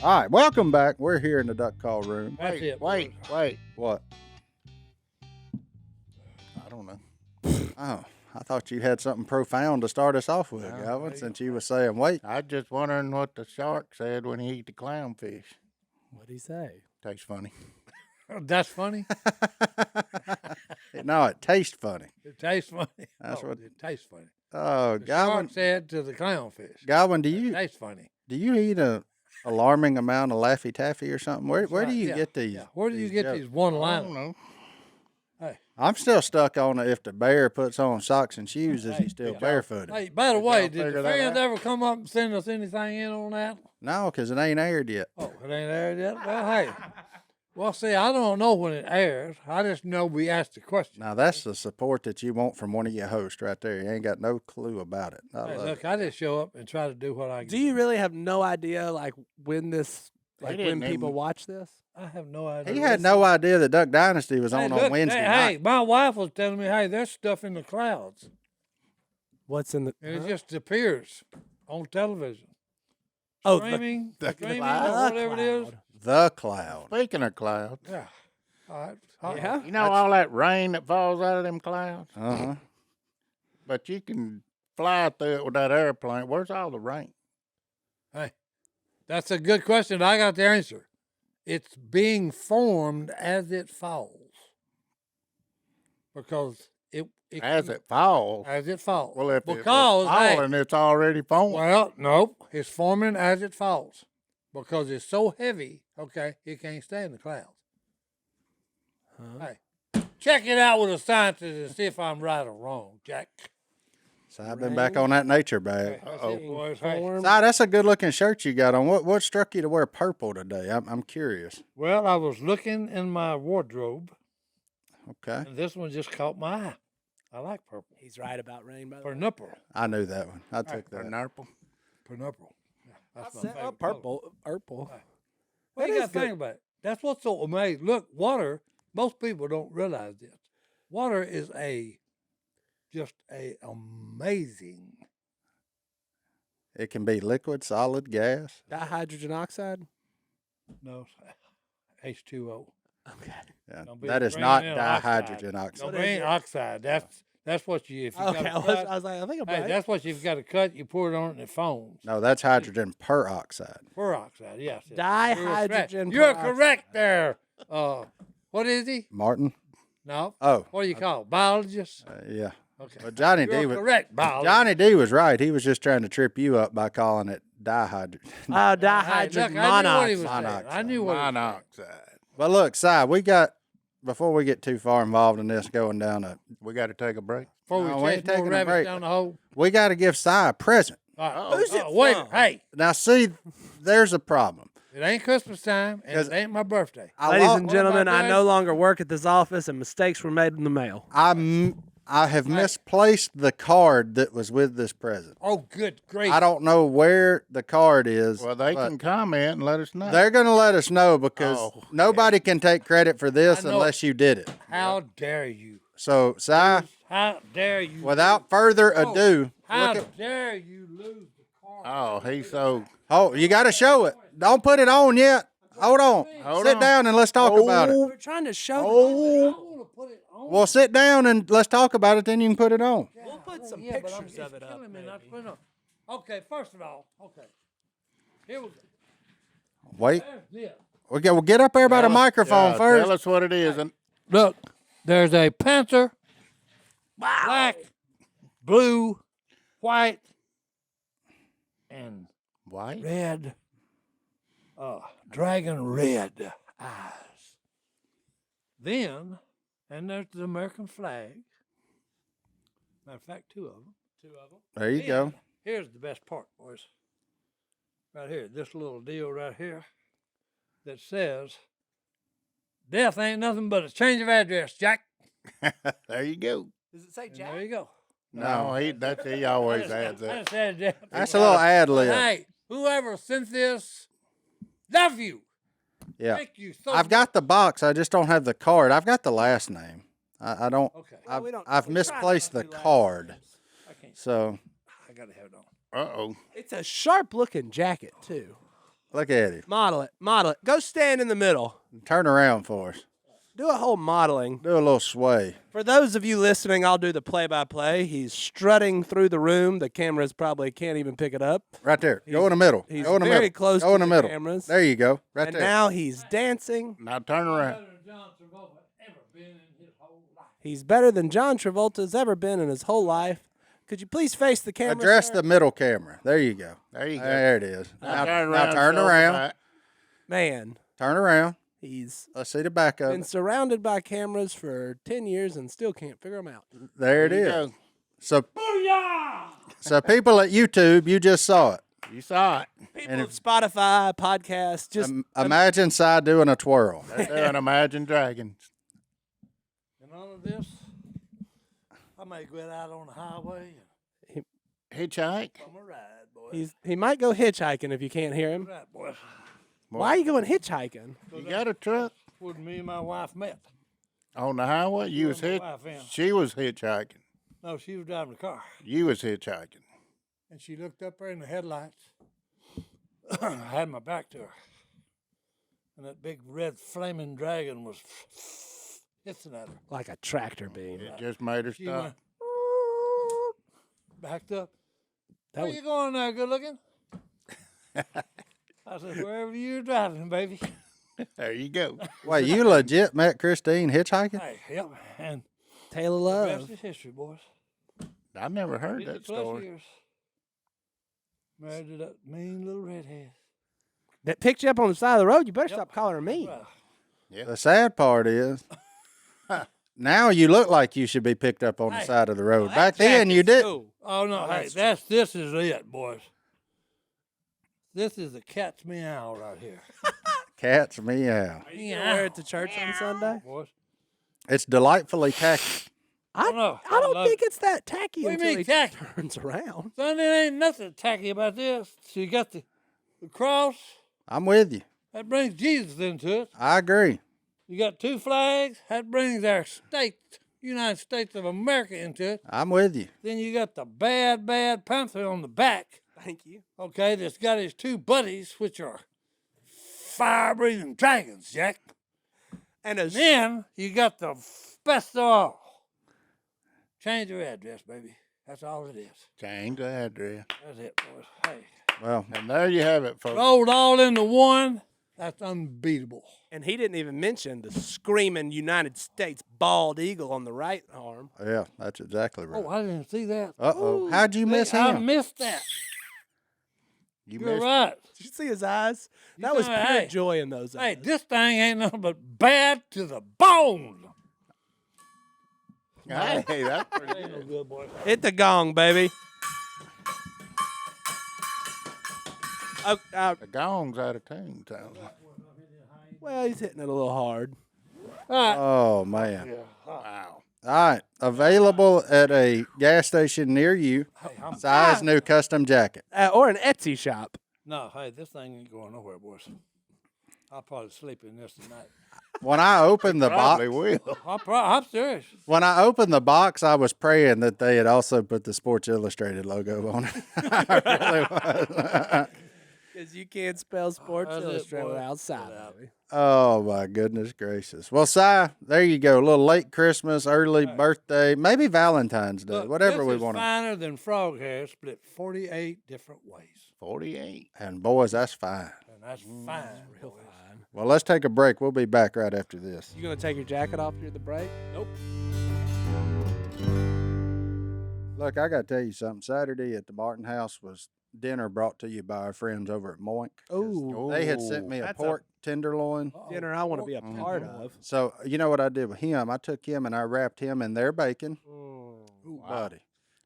All right, welcome back. We're here in the duck call room. That's it. Wait. What? I don't know. Oh, I thought you had something profound to start us off with, No, Godwin, since you were saying, wait. I just wondering what the shark said when he ate the clownfish. What'd he say? Tastes funny. That's funny. No, it tastes funny. It tastes funny. That's what- it tastes funny. Oh, The Godwin, shark said to the clownfish. Godwin, do It you tastes funny. eat a alarming amount of Laffy Taffy or something? Where do Right, you yeah, get these? Yeah. Where do you get jokes? these one I don't liners? know. I'm still stuck on it. If the bear puts on socks and shoes, is he still yeah. barefooted? Hey, by the Did way, y'all did the figure that fans out? ever come up and send us anything in on that? No, because it ain't aired yet. Oh, it ain't aired yet? Well, hey. Well, see, I don't know when it airs. I just know we asked the question. Now, that's the support that you want from one of your hosts right there. You ain't got no clue about it. I Hey, love look, it. I just show up and try to do what I can Do you really have no idea, like, when this, like, didn't when people even- watch this? I have no idea. He had no idea that Duck Dynasty was Hey, on look, Wednesday hey, night. my wife was telling me, hey, there's stuff in the clouds. What's in the? And it huh? just appears on television. Oh, Streaming, the streaming cloud. or whatever it is. Cloud. The Cloud. Speaking of clouds, Yeah. All right. All right. Yeah. you know all that rain that falls out of them clouds? Uh-huh. But you can fly through it with that airplane. Where's all the rain? Hey, that's a good question. I got the answer. It's being formed as it falls. Because it As it falls. as it falls. Well, if because it's falling, it's already formed. well, nope, it's forming as it falls. Because it's so heavy, okay, it can't stay in the clouds. Huh? Hey, check it out with a scientist and see if I'm right or wrong, Jack. So I've been back on that nature bag. That's Uh-oh. it, boys. Hey. Form- Si, that's a good looking shirt you got on. What struck you to wear purple today? I'm curious. Well, I was looking in my wardrobe, Okay. and this one just caught my eye. I like purple. He's right about rain, by the way. Pernupple. I knew that one. I took Or that. nurple. Pernupple. Yeah, that's my Said, favorite color. purple. Purple. What That you got is to think good. about it? That's what's so amazing. Look, water, most people don't realize this. Water is just a amazing. It can be liquid, solid, gas. Dihydrogen oxide. No, H2O. Okay. Yeah, Don't be that is bringing not in oxide. dihydrogen oxide. Don't is bring it? oxide. That's what you. If you Okay. got I to was, cut, I was like, I think I'm hey, right. that's what you've got to cut. You pour it on it and it foams. No, that's hydrogen peroxide. Peroxide. Yes. yes. Dihydrogen You're peroxide. correct there. What is he? Martin? No. Oh, What do you call it? Biologist? yeah. Okay. But Johnny You're D was correct, biologist. Johnny D was right. He was just trying to trip you up by calling it dihydrogen. Oh, Hey, look, dihydrogen I knew what he was monoxide. saying. I knew what he was saying. Monoxide. But look, Si, we got before we get too far involved in this going down We got to take a break. Before No, we we chase ain't more taking a rabbits break. down the hole. we got to give Si a present. All right. Who's it Wait. from? Hey, Now, see, there's a problem. it ain't Christmas time, and 'Cause it ain't my birthday. Ladies and What gentlemen, about I that? no longer work at this office, and mistakes were made in the mail. I have misplaced the card that was with this present. Oh, good grief. I don't know where the card is. Well, they but can comment and let us know. They're going to let us know because Oh, nobody can take credit for this I know. unless you did it. How dare you? So, Si, How dare you? without further Oh, ado, How look at, dare you lose the card? Oh, he's so. oh, you got to show it. Don't put it on yet. Hold on. Hold Sit on. down and let's talk about it. We're trying to show. I Oh, want to put it on. Well, sit down and let's talk about it. Then you can put it on. We'll put some Yeah, but pictures it's of it up. killing me not to maybe. put it on. Okay, first of all, here we go. Wait. There's this. We'll get up there by the microphone first. Tell us what it is. And Look, there's a panther, black, blue, white, and white. red, dragon red eyes. Then, and there's the American flag. Matter of fact, two of them. There you go. Then, here's the best part, boys. Right here, this little deal right here that says, "Death ain't nothing but a change of address, Jack." There you go. Does it say And Jack? there you go. No, he always adds I that. just said that. That's a little ad But lib. hey, whoever sent this, love you. Yeah. Thank you so I've got the box. I just don't have the card. I've got the last name. I don't. Okay. I've, we don't- I've we try not misplaced to the do last card. names. I can't. So I gotta have it on. Uh oh. It's a sharp looking jacket too. Look at him. Model it. Model it. Go stand in the middle. Turn around for us. Do a whole modeling. Do a little sway. For those of you listening, I'll do the play-by-play. He's strutting through the room. The cameras probably can't even pick it up. Right there. Go in the middle. He's Go in the very middle. close Go to in the the middle. cameras. There you go. Right And there. now he's dancing. Now turn around. He's better than John Travolta's ever been in his whole life. Could you please face the camera? Address sir? the middle camera. There you go. There you go. There it is. Now Now turn shoulder around. back. Man, Turn around. he's Let's see the back of been it. surrounded by cameras for 10 years and still can't figure them out. There it There you is. go. So people at YouTube, you just saw it. You saw it. People of Spotify, podcasts, just Imagine Si doing a twirl. They're doing Imagine Dragons. And all of this, I may go out on the highway Hitchhike. and I'm a ride, boy. he might go hitchhiking if you can't hear him. Right, boy. Why are you going hitchhiking? You got a truck When me and my wife met. on the highway? You was my hitch. wife in. She was hitchhiking. No, she was driving the car. You was hitchhiking. And she looked up there in the headlights. I had my back to her. And that big red flaming dragon was hissing at her. Like a tractor beam. It just made her She stop. went, backed up. That Where was- you going there, good looking? I said, wherever you're driving, baby. There you go. Wait, you legit met Christine hitchhiking? Hey, yep. And Tale of the love. rest is history, boys. I never heard 50 that plus story. years. Married to that mean little redhead. That picked you up on the side of the road. You better Yep. stop calling her mean. Well, The sad part is, now you look like you should be picked up on the Hey, side of the road. Back then you didn't. Ooh. oh no, hey, this is it, boys. This is the cat's meow right here. Cats meow. Are you gonna wear it to church on Sunday? Boys. It's delightfully tacky. I know. I don't I love think it's that tacky What do you until mean he tacky? turns around. Son, there ain't nothing tacky about this. So you got the cross, I'm with you. that brings Jesus into it. I agree. You got two flags, that brings our state, United States of America into it. I'm with you. Then you got the bad, bad panther on the back, Thank you. okay, that's got his two buddies, which are fire-breathing dragons, Jack. And a Then you got the best of all. Change your address, baby. That's all it is. Change the address. That's it, boys. Hey, Well, And there you have it, folks. rolled all into one. That's unbeatable. and he didn't even mention the screaming United States bald eagle on the right arm. yeah, that's exactly right. Oh, I didn't see that. Uh-oh. How'd you miss I him? missed that. You You're missed right. Did you see his eyes? You That was know, pure hey, joy in those Hey, eyes. this thing ain't nothing but bad to the bone. Hey, that's pretty Ain't no good. good, boy. Hit the gong, baby. Oh, The gong's out of tune, sounds like. well, he's hitting it a little hard. All right. Oh, man. Wow. All right. Available at a gas station near you. Hey, I'm, Size new custom jacket. Or an Etsy shop. no, hey, this thing ain't going nowhere, boys. I'll probably sleep in this tonight. When I opened the box, Probably will. I'm serious. when I opened the box, I was praying that they had also put the Sports Illustrated logo on it. I really was. Because you can't spell Sports That's it, Illustrated boy. outside, Get out. baby. Oh my goodness gracious! Well, Si, there you go. A little late Christmas, early birthday, maybe Valentine's Day, Look, whatever this we is want to. finer than frog hair, split 48 different ways. 48. And boys, that's fine. And that's fine, real fine. Well, let's take a break. We'll be back right after this. You gonna take your jacket off during the break? Nope. Look, I got to tell you something. Saturday at the Martin House was dinner brought to you by our friends over at Moink. Oh, They had sent me a That's a- pork tenderloin. dinner I want to be a part of. So you know what I did with him? I took him and I wrapped him in their bacon, buddy.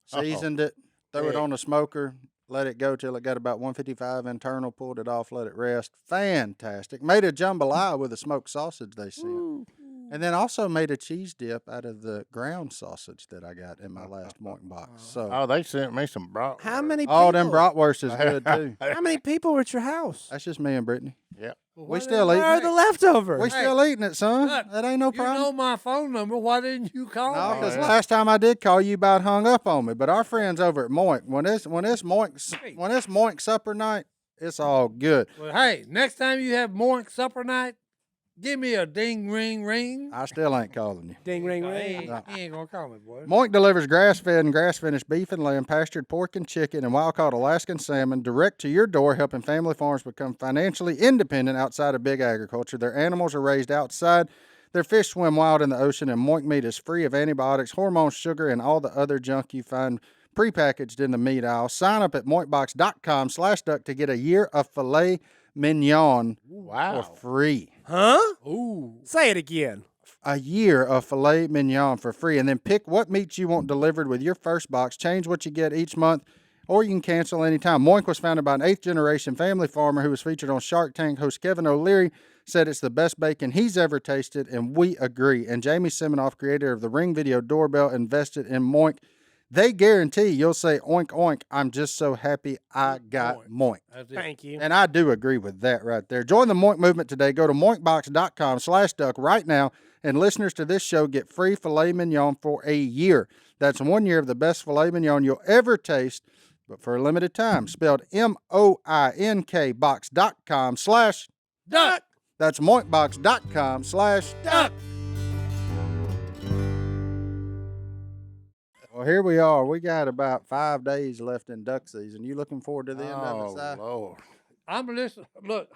Seasoned it, threw it Hey. on the smoker, let it go till it got about 155 internal, pulled it off, let it rest. Fantastic. Made a jambalaya with a smoked sausage they sent. And then also made a cheese dip out of the ground sausage that I got in my last Moink box. So Oh, they sent me some brat. How many people? all them bratwurst is good too. How many people were at your house? That's just me and Brittany. Yep. Well, We why still didn't- eating Where are it. the leftovers? We still eating it, son. Look, That ain't no You problem. know my phone number. Why didn't you call No, me? because yeah. last time I did call you, about hung up on me. But our friends over at Moink, when it's Moink supper night, It's all good. Well, hey, next time you have Moink supper night, give me a ding, ring, ring. I still ain't calling you. Ding, ring, He ring. ain't, he ain't gonna call me, boy. Moink delivers grass-fed and grass-finished beef and lamb, pastured pork and chicken, and wild-caught Alaskan salmon direct to your door, helping family farms become financially independent outside of big agriculture. Their animals are raised outside. Their fish swim wild in the ocean, and Moink meat is free of antibiotics, hormones, sugar, and all the other junk you find prepackaged in the meat aisle. Sign up at moinkbox.com/duck to get a year of filet mignon Wow. for free. Huh? Ooh. Say it again. A year of filet mignon for free, and then pick what meats you want delivered with your first box. Change what you get each month, or you can cancel anytime. Moink was founded by an 8th-generation family farmer who was featured on Shark Tank. Host Kevin O'Leary said it's the best bacon he's ever tasted, and we agree. And Jamie Siminoff, creator of the Ring Video Doorbell, invested in Moink. They guarantee you'll say, oink, oink, I'm just so happy I got Moink. That's it. Thank you. And I do agree with that right there. Join the Moink movement today. Go to moinkbox.com/duck right now, and listeners to this show get free filet mignon for a year. That's 1 year of the best filet mignon you'll ever taste, but for a limited time. Spelled MOINK box.com/duck. That's moinkbox.com/duck. Well, here we are. We got about 5 days left in duck season. You looking forward to the end of it, Si? Lord. I'm listening. Look,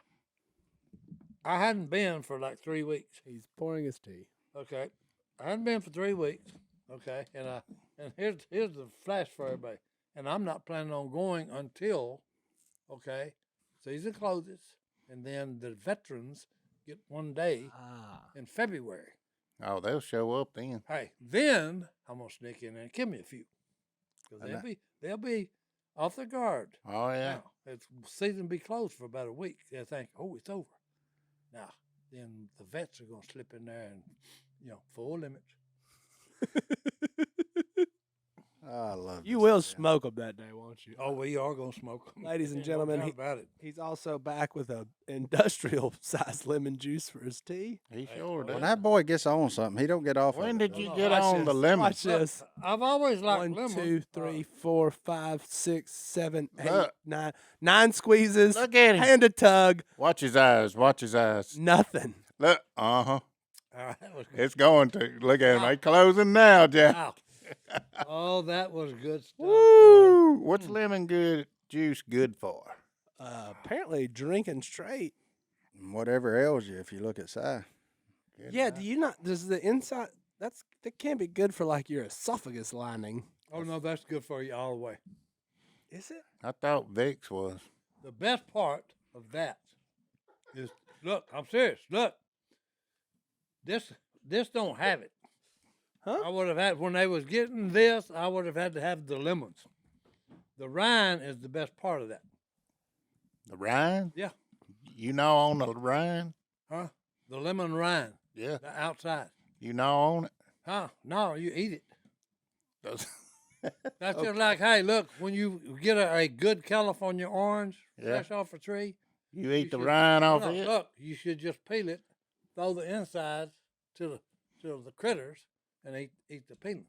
I hadn't been for like 3 weeks. He's pouring his tea. Okay, I hadn't been for 3 weeks. Okay, and here's the flash for everybody. And I'm not planning on going until, okay, season closes, and then the veterans get 1 day in February. Oh, they'll show up then. Hey, then I'm gonna sneak in there and give me a few, because they'll be off their guard. Oh, yeah. Now, it's season be closed for about a week. They'll think, oh, it's over. Now, then the vets are gonna slip in there and, full limits. I love You this will man. smoke them that day, won't you? Oh, we are gonna smoke 'em. Ladies and Ain't no gentlemen, doubt about it. He's also back with a industrial-sized lemon juice for his tea. He sure When does. that boy gets on something, he don't get off. When of it, did you does get Watch on the this. lemon? Watch this. I've always liked 1, lemon. 2, 3, 4, 5, 6, 7, 8, Look. 9. 9 squeezes. Look at him. And a tug. Watch his eyes. Watch his eyes. Nothing. Look. All right, that was good. It's going to. Look at him. They closing now, Jack. Wow. Oh, that was good stuff. Woo! What's lemon juice good for? Apparently drinking straight. Whatever ails you, if you look at Si. Yeah, do you not? Does the inside? That can't be good for like your esophagus lining. Oh no, that's good for you all the way. Is it? I thought Vicks was. The best part of that is, look, I'm serious. Look, this don't have it. Huh? I would have had, when they was getting this, I would have had to have the lemons. The rind is the best part of that. The rind? Yeah. You know on the rind? Huh? The lemon rind, Yeah. the outside. You know on it? Huh? No, you eat it. Those- That's just like, hey, look, when you get a good California orange Yeah. fresh off a tree, you eat the should- rind off no, it? look, you should just peel it, throw the insides to the critters, and eat the peeling.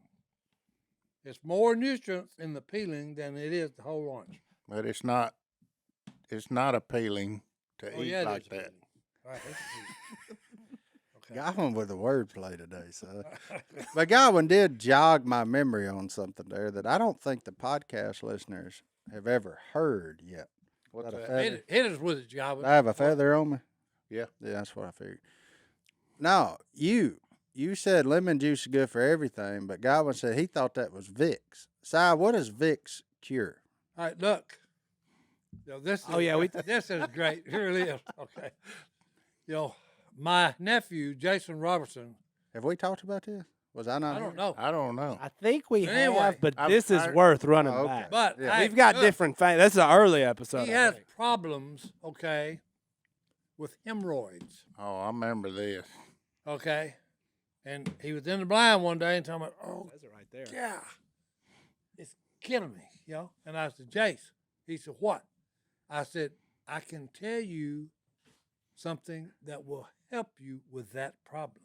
It's more nutrients in the peeling than it is the whole orange. But it's not appealing to Oh eat yeah, it like is that. appealing. All right, it's appealing. Okay. Godwin with the wordplay today, so. But Godwin did jog my memory on something there that I don't think the podcast listeners have ever heard yet. What's Got a that? feather? Hit us with it, Godwin. I have a feather on me. Yeah. Yeah, that's what I figured. No, you said lemon juice is good for everything, but Godwin said he thought that was Vicks. Si, what does Vicks cure? All right, look. This is, Oh, yeah, this is great. It really is. Okay. My nephew, Jason Robertson, Have we talked about this? Was I not? I here? don't know. I don't know. I think we Anyway, have, but I've this is heard- worth running Oh, okay. back. But Yeah. hey, We've got look, different things. That's an early episode. He I has think. problems, okay, with hemorrhoids, Oh, I remember this. okay? And he was in the blind one day and talking about, oh, That's it right there. yeah, it's killing me, And I said, Jace, he said, what? I said, I can tell you something that will help you with that problem.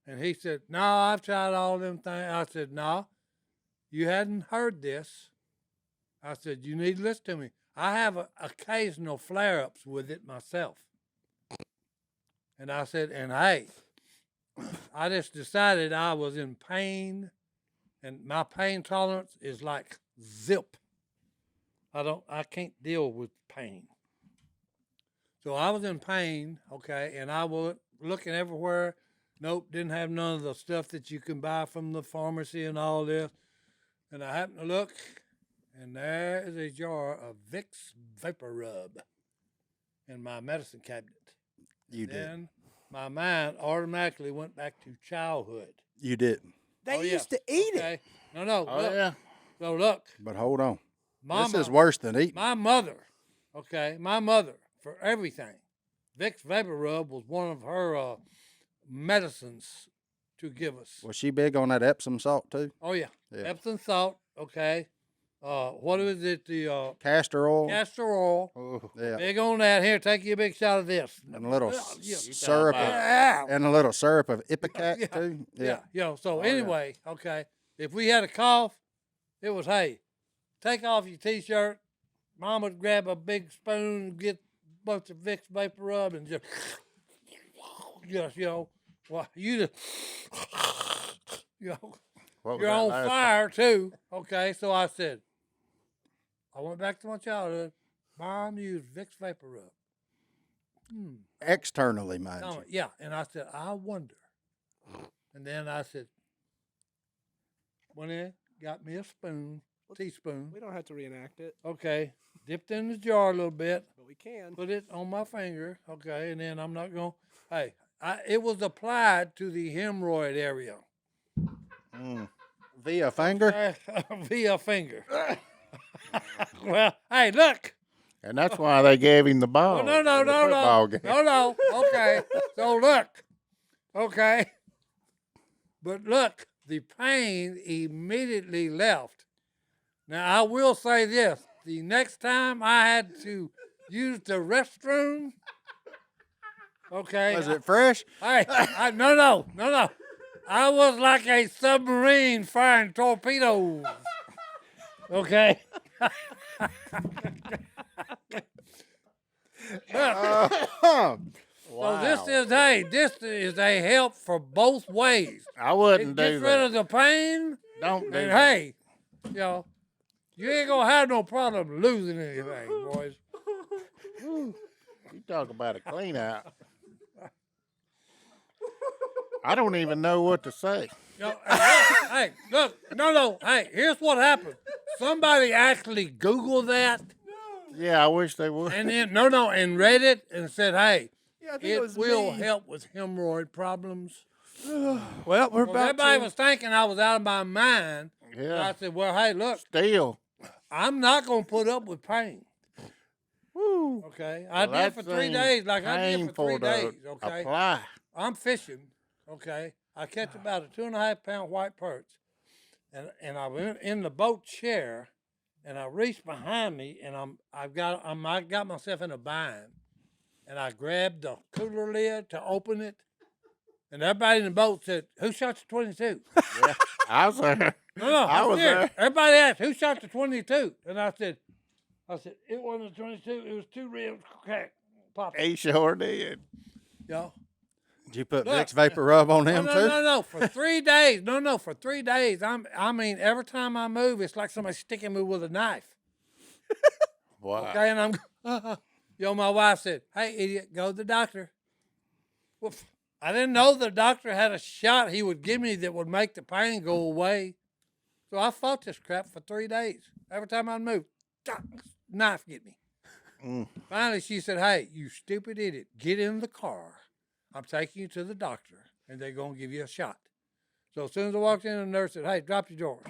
And he said, no, I've tried all them things. I said, no, you hadn't heard this. I said, you need to listen to me. I have occasional flare-ups with it myself. And I said, and hey, I just decided I was in pain, and my pain tolerance is like zip. I can't deal with pain. So I was in pain, okay, and I was looking everywhere. Nope, didn't have none of the stuff that you can buy from the pharmacy and all this. And I happened to look, and there is a jar of Vicks Vapor Rub in my medicine cabinet. You did. Then my mind automatically went back to childhood. You didn't. They used to eat it. Okay. No. Oh Look. yeah. So look, But hold on. Mama, This is worse than eating. my mother, my mother, for everything, Vicks Vapor Rub was one of her medicines to give us. Was she big on that Epsom salt too? Oh, yeah. Yeah. Epsom salt, okay. What is it? The Castor oil. castor oil. Oh, Yeah. Big on that. Here, take you a big shot of this. And a little Yeah. syrup. Yeah. And a little syrup of Ipecac Yeah. too. Yeah. So yeah. anyway, okay. If we had a cough, it was, hey, take off your T-shirt. Mom would grab a big spoon, get a bunch of Vicks Vapor Rub, and just, well, you just, what was you're that on last fire too. Okay, so I said, I went back to my childhood. Mom used Vicks Vapor Rub. Externally, mind you. Yeah, and I said, I wonder. And then I said, went in, got me a spoon, teaspoon. We don't have to reenact it, Okay, dipped in the jar a little bit, but we can. put it on my finger. Okay, and then I'm not going. Hey, it was applied to the hemorrhoid area Via finger. via finger. Well, hey, look. And that's why they gave him the ball. Oh, no. in the football game. No. Okay, so look. Okay, but look, the pain immediately left. Now I will say this: the next time I had to use the restroom, okay, Was it fresh? Hey, no. I was like a submarine firing torpedoes. Okay. Wow. So this is a help for both ways. I It wouldn't do gets rid of that. the pain, Don't do and that. hey, you ain't gonna have no problem losing anything, boys. You talk about a clean out. I don't even know what to say. Hey, look, no. Hey, here's what happened. Somebody actually Googled that, Yeah, I wish they would. and then and read it and said, hey, Yeah, I think it was will me. help with hemorrhoid problems. Well, we're Well, about everybody to. was thinking I was out of my mind. So Yeah. I said, well, hey, look, Still. I'm not going to put up with pain. Woo. Okay? I Well, did for that 3 seems days, like I did for painful 3 to days. Okay? Apply. I'm fishing. Okay? I catch about a 2.5 pound white perch. And I went in the boat chair, and I reached behind me, and I got myself in a bind. And I grabbed the cooler lid to open it. And everybody in the boat said, who shot the 22? Yeah. I was there. No, I I'm was serious. there. Everybody asked, who shot the 22? And I said, it wasn't a 22. It was 2 ribs crack popped. He sure did. Y'all. Did you put Look. Vicks Vapor Rub on him too? No. For 3 days. No. For 3 days. I mean, every time I move, it's like somebody sticking me with a knife. Wow. Okay, and I'm, my wife said, hey, idiot, go to the doctor. Well, I didn't know the doctor had a shot he would give me that would make the pain go away. So I fought this crap for 3 days. Every time I moved, knife get me. Finally, she said, hey, you stupid idiot, get in the car. I'm taking you to the doctor, and they're going to give you a shot. So as soon as I walked in, the nurse said, hey, drop your drawers.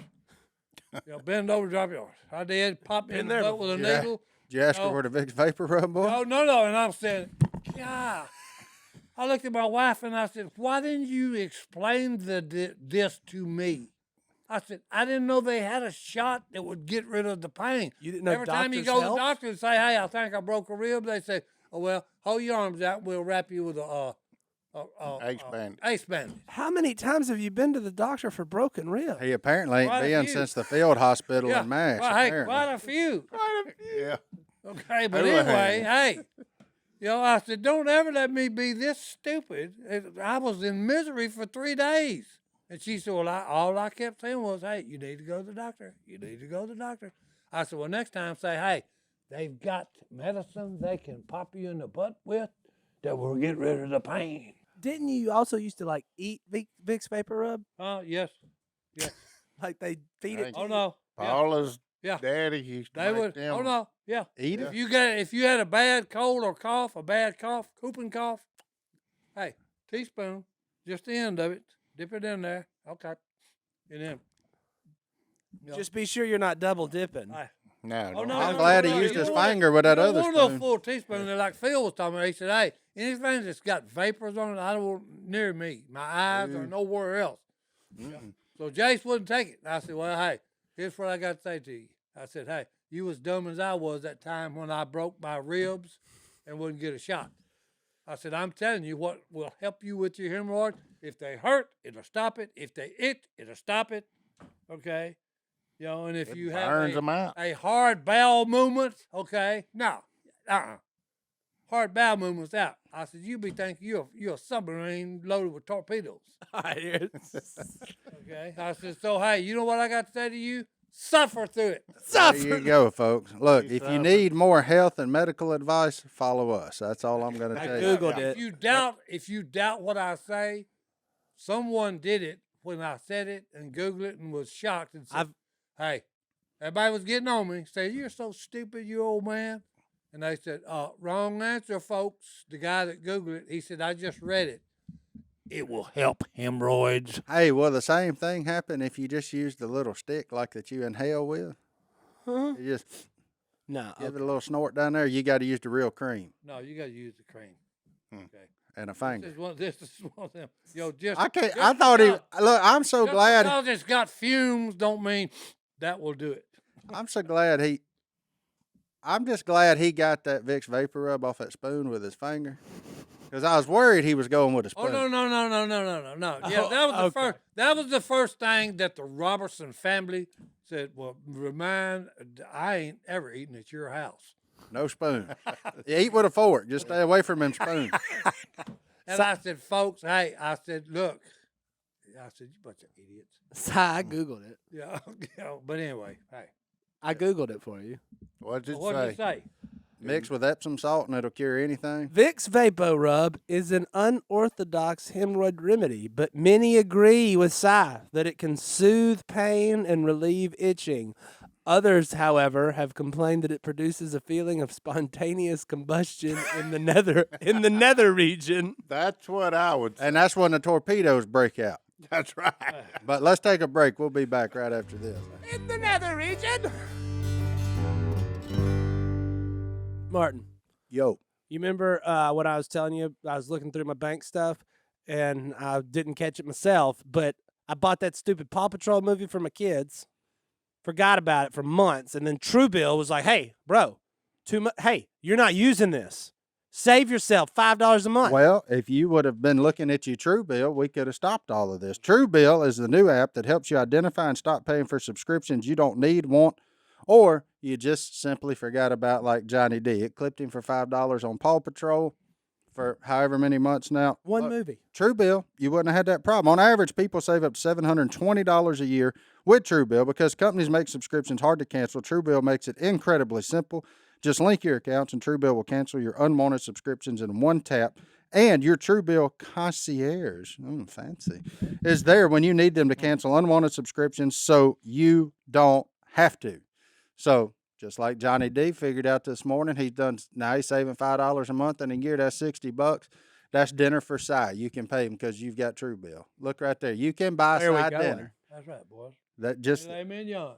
Bend over, drop your drawers. I did, pop me in the there butt with a Yeah. needle. Did you ask her No. where the Vicks Vapor Rub was? No. And I'm saying, yeah. I looked at my wife and I said, why didn't you explain this to me? I said, I didn't know they had a shot that would get rid of the pain. You didn't know Every time you doctors go to the help? doctor and say, hey, I think I broke a rib, they say, oh, well, hold your arms out. We'll wrap you with a Ace Bandit. Ace Bandit. How many times have you been to the doctor for broken ribs? He apparently ain't Quite a been few. since the field hospital Yeah, in Mash. well, hey, apparently. quite a few. Yeah. Okay, but Who anyway, had hey, I said, don't ever let me be this stupid. I was in misery for 3 days. And she said, well, all I kept saying was, hey, you need to go to the doctor. You need to go to the doctor. I said, well, next time say, hey, they've got medicine they can pop you in the butt with that will get rid of the pain. Didn't you also used to like eat Vicks Vapor Rub? Yes. Like they feed it? Thank to Oh, you? no. Yeah. Paula's Yeah. daddy used to They make would. them. Oh, no. Yeah. Eat it. If you had a bad cold or cough, whooping cough, hey, teaspoon, just the end of it, dip it in there. Okay. And then. Just be sure you're not double dipping. No, Oh, don't no, have I'm no, glad no, he no, used you his don't want it. finger with that You other don't want spoon. no full teaspoon. Like Phil was talking about. He said, hey, anything that's got vapors on it, I don't want near me, my eyes or nowhere else. So Jace wouldn't take it. I said, well, hey, here's what I got to say to you. I said, hey, you as dumb as I was that time when I broke my ribs and wouldn't get a shot. I said, I'm telling you what will help you with your hemorrhoid. If they hurt, it'll stop it. If they itch, it'll stop it. Okay? And if It you burns have them out. a hard bowel movement, okay, no, hard bowel movements out. I said, you be thinking you're a submarine loaded with torpedoes. Okay? I said, so hey, you know what I got to say to you? Suffer through it. There you go, folks. Look, if you suffer. need more health and medical advice, follow us. That's all I'm going to I tell you. Googled it. If you doubt what I say, someone did it when I said it and Googled it and was shocked and said, hey, everybody was getting on me. Say, you're so stupid, you old man. And they said, wrong answer, folks. The guy that Googled it, he said, I just read it. It will help hemorrhoids. Hey, will the same thing happen if you just use the little stick like that you inhale with? Huh? You just No. give it a little snort down there. You got to use the real cream No, you got to use the cream. Okay. and a This finger. is one of them. Just I can't. just I thought he. because- Look, I'm so just glad. because it's got fumes don't mean that will do it. I'm so glad he. I'm just glad he got that Vicks Vapor Rub off that spoon with his finger, because I was worried he was going with a spoon. Oh no. Yeah, that was the okay. first. That was the first thing that the Robertson family said. Well, I ain't ever eaten at your house. No spoon. You eat with a fork. Just stay away from him spoon. And I said, folks, hey, I said, look, I said, you bunch of idiots. So I Googled it. Yeah, but anyway, hey, I Googled it for you. What did what it did say? it say? Mix with Epsom salt and it'll cure anything. Vicks Vapor Rub is an unorthodox hemorrhoid remedy, but many agree with Si that it can soothe pain and relieve itching. Others, however, have complained that it produces a feeling of spontaneous combustion in the nether region. That's what I would say. And that's when the torpedoes break out. That's right. But let's take a break. We'll be back right after this. In the nether region. Martin, Yo. you remember what I was telling you? I was looking through my bank stuff, and I didn't catch it myself, but I bought that stupid Paw Patrol movie for my kids, forgot about it for months, and then Truebill was like, hey, bro, hey, you're not using this. Save yourself $5 a month. Well, if you would have been looking at your Truebill, we could have stopped all of this. Truebill is the new app that helps you identify and stop paying for subscriptions you don't need, want, or you just simply forgot about, like Johnny D. It clipped him for $5 on Paw Patrol for however many months now. One Look, movie. Truebill, you wouldn't have had that problem. On average, people save up to $720 a year with Truebill because companies make subscriptions hard to cancel. Truebill makes it incredibly simple. Just link your accounts and Truebill will cancel your unwanted subscriptions in one tap. And your Truebill concierge, fancy, is there when you need them to cancel unwanted subscriptions so you don't have to. So just like Johnny D figured out this morning, he's saving $5 a month in a year. That's $60. That's dinner for Si. You can pay him because you've got Truebill. Look right there. You can buy There we Si go. dinner. That's right, boys. That just Amen, John.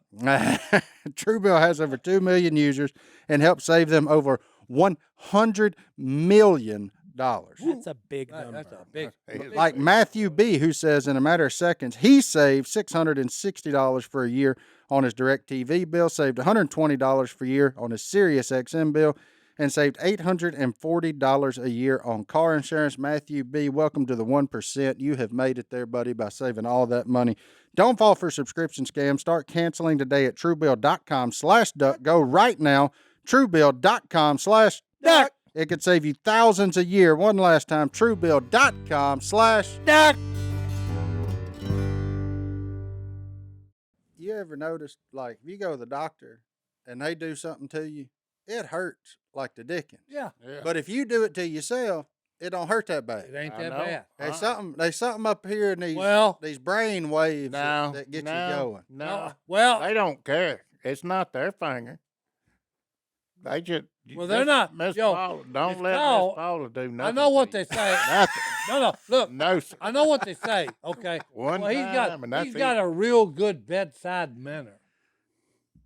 Truebill has over 2 million users and helps save them over $100 million. That's a big number. That's a big. Like Matthew B., who says in a matter of seconds, he saved $660 for a year on his DirecTV bill, saved $120 per year on his Sirius XM bill, and saved $840 a year on car insurance. Matthew B., welcome to the 1%. You have made it there, buddy, by saving all that money. Don't fall for subscription scams. Start canceling today at truebill.com/duck. Go right now, truebill.com/duck. It could save you thousands a year. One last time, truebill.com/duck. You ever noticed, like, if you go to the doctor and they do something to you, it hurts like the dickens. Yeah. Yeah. But if you do it to yourself, it don't hurt that bad. It ain't I that know. bad. There's something up here in these brain waves No, that get no, you going. No, Well, they don't care. It's not their finger. They just they're not. Miss Yo, Paula, don't it's let called- Miss Paula do nothing. I know what to they say. you. Nothing. No, look. No, sir. I know what they say. Okay. One well, time, and that's he's got it. a real good bedside manner.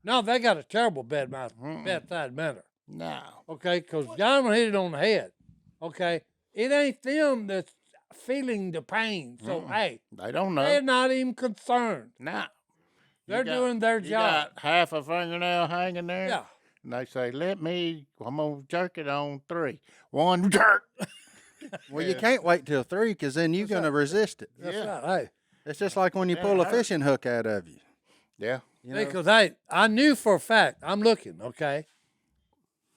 No, they got a terrible bedside manner. No. Okay, because Godwin hit it on the head. Okay, it ain't them that's feeling the pain. So hey, They don't know. they're not even concerned. No. They're doing their You job. got half a fingernail hanging there. Yeah. And they say, I'm going to jerk it on 3. 1 jerk. Well, you can't wait till 3 because then you're going to resist it. That's Yeah. right. Hey, It's just like when you Yeah, pull it a hurts. fishing hook out of you. Yeah. You know? because I knew for a fact. I'm looking. Okay.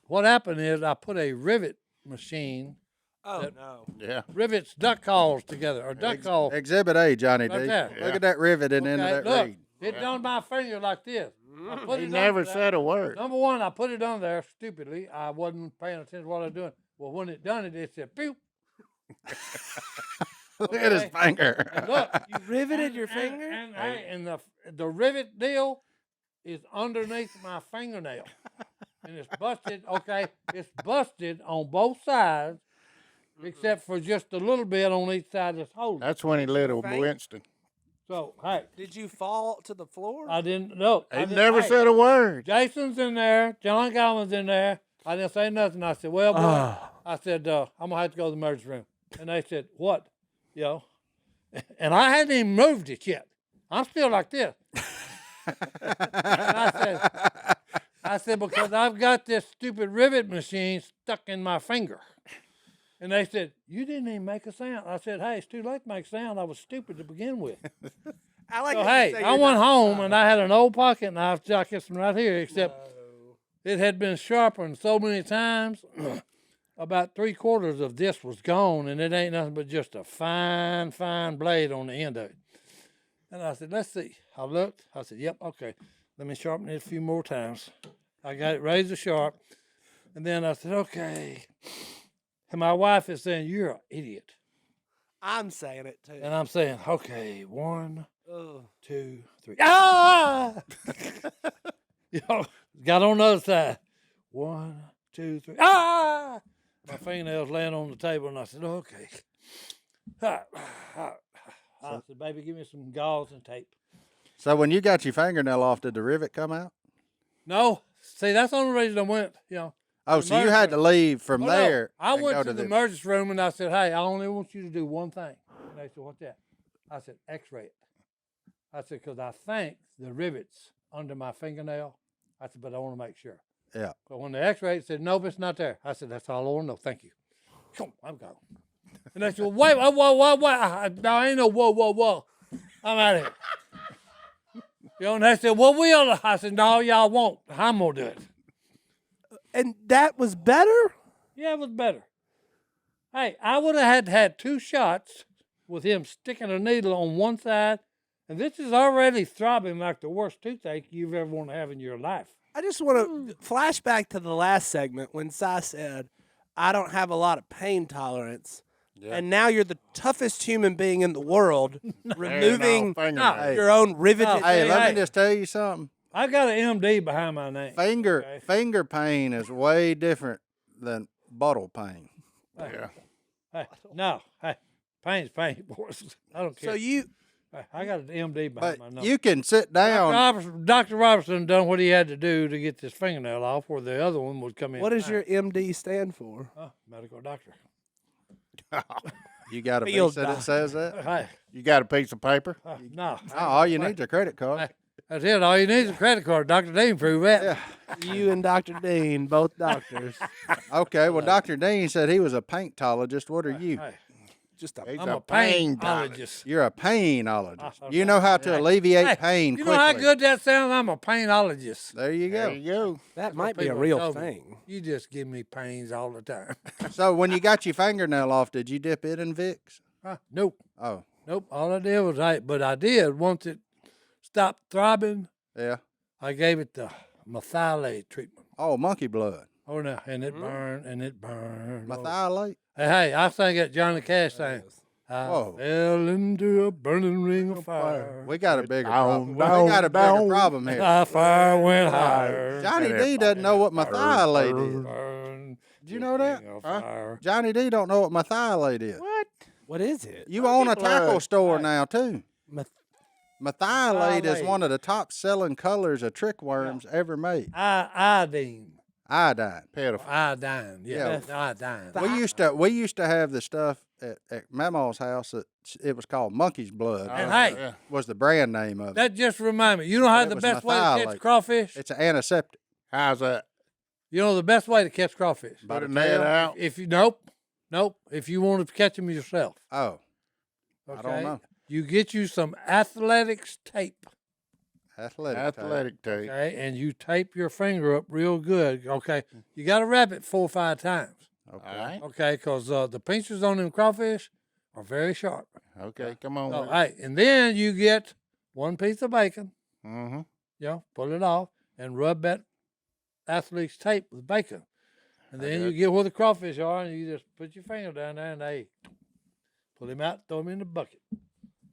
What happened is I put a rivet machine Oh no. Yeah. rivets duck calls together or duck call. Exhibit A, Johnny Right D. there. Look Yeah. at that riveting into Okay, that look, reed. it done my finger like this. I put He it never under there. said a word. Number one, I put it on there stupidly. I wasn't paying attention to what I was doing. Well, when it done it, it said, pew. Look at his Okay. finger. Look. You riveted your finger? And the rivet deal is underneath my fingernail. And it's busted, okay? It's busted on both sides, except for just a little bit on each side that's holding. That's when he little Faint? Winston. So, hey, Did you fall to the floor? I didn't know. He never hey, said a word. Jason's in there. John Godwin's in there. I didn't say nothing. I said, well, boy, I said, I'm going to have to go to the emergency room. And they said, what? You know? And I hadn't even moved it yet. I'm still like this. And I said, because I've got this stupid rivet machine stuck in my finger. And they said, you didn't even make a sound. I said, hey, it's too late to make a sound. I was stupid to begin with. I like So, how you hey, say I you're went not- home and I had an old pocket knife jacket right here, except it had been sharpened so many times. About 3/4 of this was gone, and it ain't nothing but just a fine, fine blade on the end of it. And I said, let's see. I looked. I said, yep, okay. Let me sharpen it a few more times. I got it razor sharp. And then I said, okay. And my wife is saying, you're an idiot. I'm saying it too. And I'm saying, okay, 1, Ugh. 2, 3. Ah! You know, got on the other side. 1, 2, 3. Ah! My fingernails laying on the table, and I said, okay. I said, baby, give me some gauze and tape. So when you got your fingernail off, did the rivet come out? No, see, that's the only reason I went, you know. Oh, so you had to leave from Oh, no. there. I and went go to the emergency room, and I said, hey, I only want you to do one thing. And they said, what's that? I said, x-ray it. I said, because I think the rivet's under my fingernail. I said, but I want to make sure. Yeah. But when the x-ray said, nope, it's not there. I said, that's all I want to know. Thank you. Come on, I'm going. And they said, well, wait, whoa. No, ain't no whoa. I'm out of here. You know, and they said, well, we'll. I said, no, y'all won't. I'm going to do it. And that was better? Yeah, it was better. Hey, I would have had 2 shots with him sticking a needle on one side, and this is already throbbing like the worst toothache you've ever want to have in your life. I just want to flash back to the last segment when Si said, I don't have a lot of pain tolerance. Yeah. And now you're the toughest human being in the world, removing fingernail. your own riveted. No. Hey, let Hey. me just tell you something. I got an MD behind my name. Okay. Finger pain is way different than bottle pain. Yeah. Hey, no, hey, pain's pain, boys. I don't care. So you, Hey, I got an MD behind my But name. you can sit down. Dr. Robertson done what he had to do to get this fingernail off, where the other one would come in. what does your MD stand for? Medical doctor? You got a Field piece that doctor. it says that? Hey, You got a piece of paper? no. Oh, all you need is a credit card. That's it. All you need is a credit card. Dr. Dean proved that. Yeah. You and Dr. Dean, both doctors. Okay. Well, Dr. Dean said he was a paintologist. What are you? Hey, Just a He's I'm a a pain painologist. You're a painologist. Oh, You know how to hey, alleviate hey, pain You quickly. know how good that sounds? I'm a painologist. There you There go. you go. that what might be a people real told me. thing. You just give me pains all the time. So when you got your fingernail off, did you dip it in Vicks? Nope. Oh, Nope. All I did was but I did once it stopped throbbing. yeah. I gave it the methylate treatment. Oh, monkey blood. Oh no, and it burned and it burned. Oh. Methylate. Hey, I sang that Johnny Cash thing. I Whoa. fell into a burning ring of fire. We got a bigger Down, problem. We got a bigger down. problem here. My fire went higher. Johnny And D it doesn't know what Burn, methylate is. burn, Did you know that? ring of Huh? fire. Johnny D don't know what methylate is. What? What is it? You own a Monkey tackle blood. store now too. Meth- Methylate is Methylate. one of the top selling colors of trick worms ever made. Iodine. Iodine. Pitiful. Iodine. Yeah. Yeah. Iodine. We used to have the stuff at Mama's house that it was called monkey's blood. And Oh, hey, yeah. Was the brand name of it. that just reminded me. You know how It the was best way to methylate. catch crawfish? It's an antiseptic. How's that? You know the best way to catch crawfish? By Put the a net tail? out. If you nope. If you want to catch them yourself, Oh, okay? I don't know. You get you some athletics tape, Athletic. tape. Athletic tape. okay, and you tape your finger up real good, okay. You got to wrap it 4 or 5 times, Okay. All right. okay, because the pinchers on them crawfish are very sharp. Okay, come on. All with it. right, and then you get 1 piece of bacon, Mm-hmm. pull it off, and rub that athlete's tape with bacon. And then got you get where the crawfish are, and you just put your finger down there, and they pull him out, throw him in the bucket.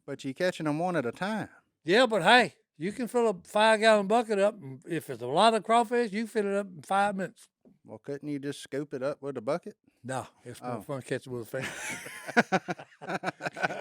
But you catching them one at a time. Yeah, but hey, you can fill a 5-gallon bucket up, and if it's a lot of crawfish, you fill it up in 5 minutes. Well, couldn't you just scoop it up with a bucket? No, it's no Oh. fun catching with a finger.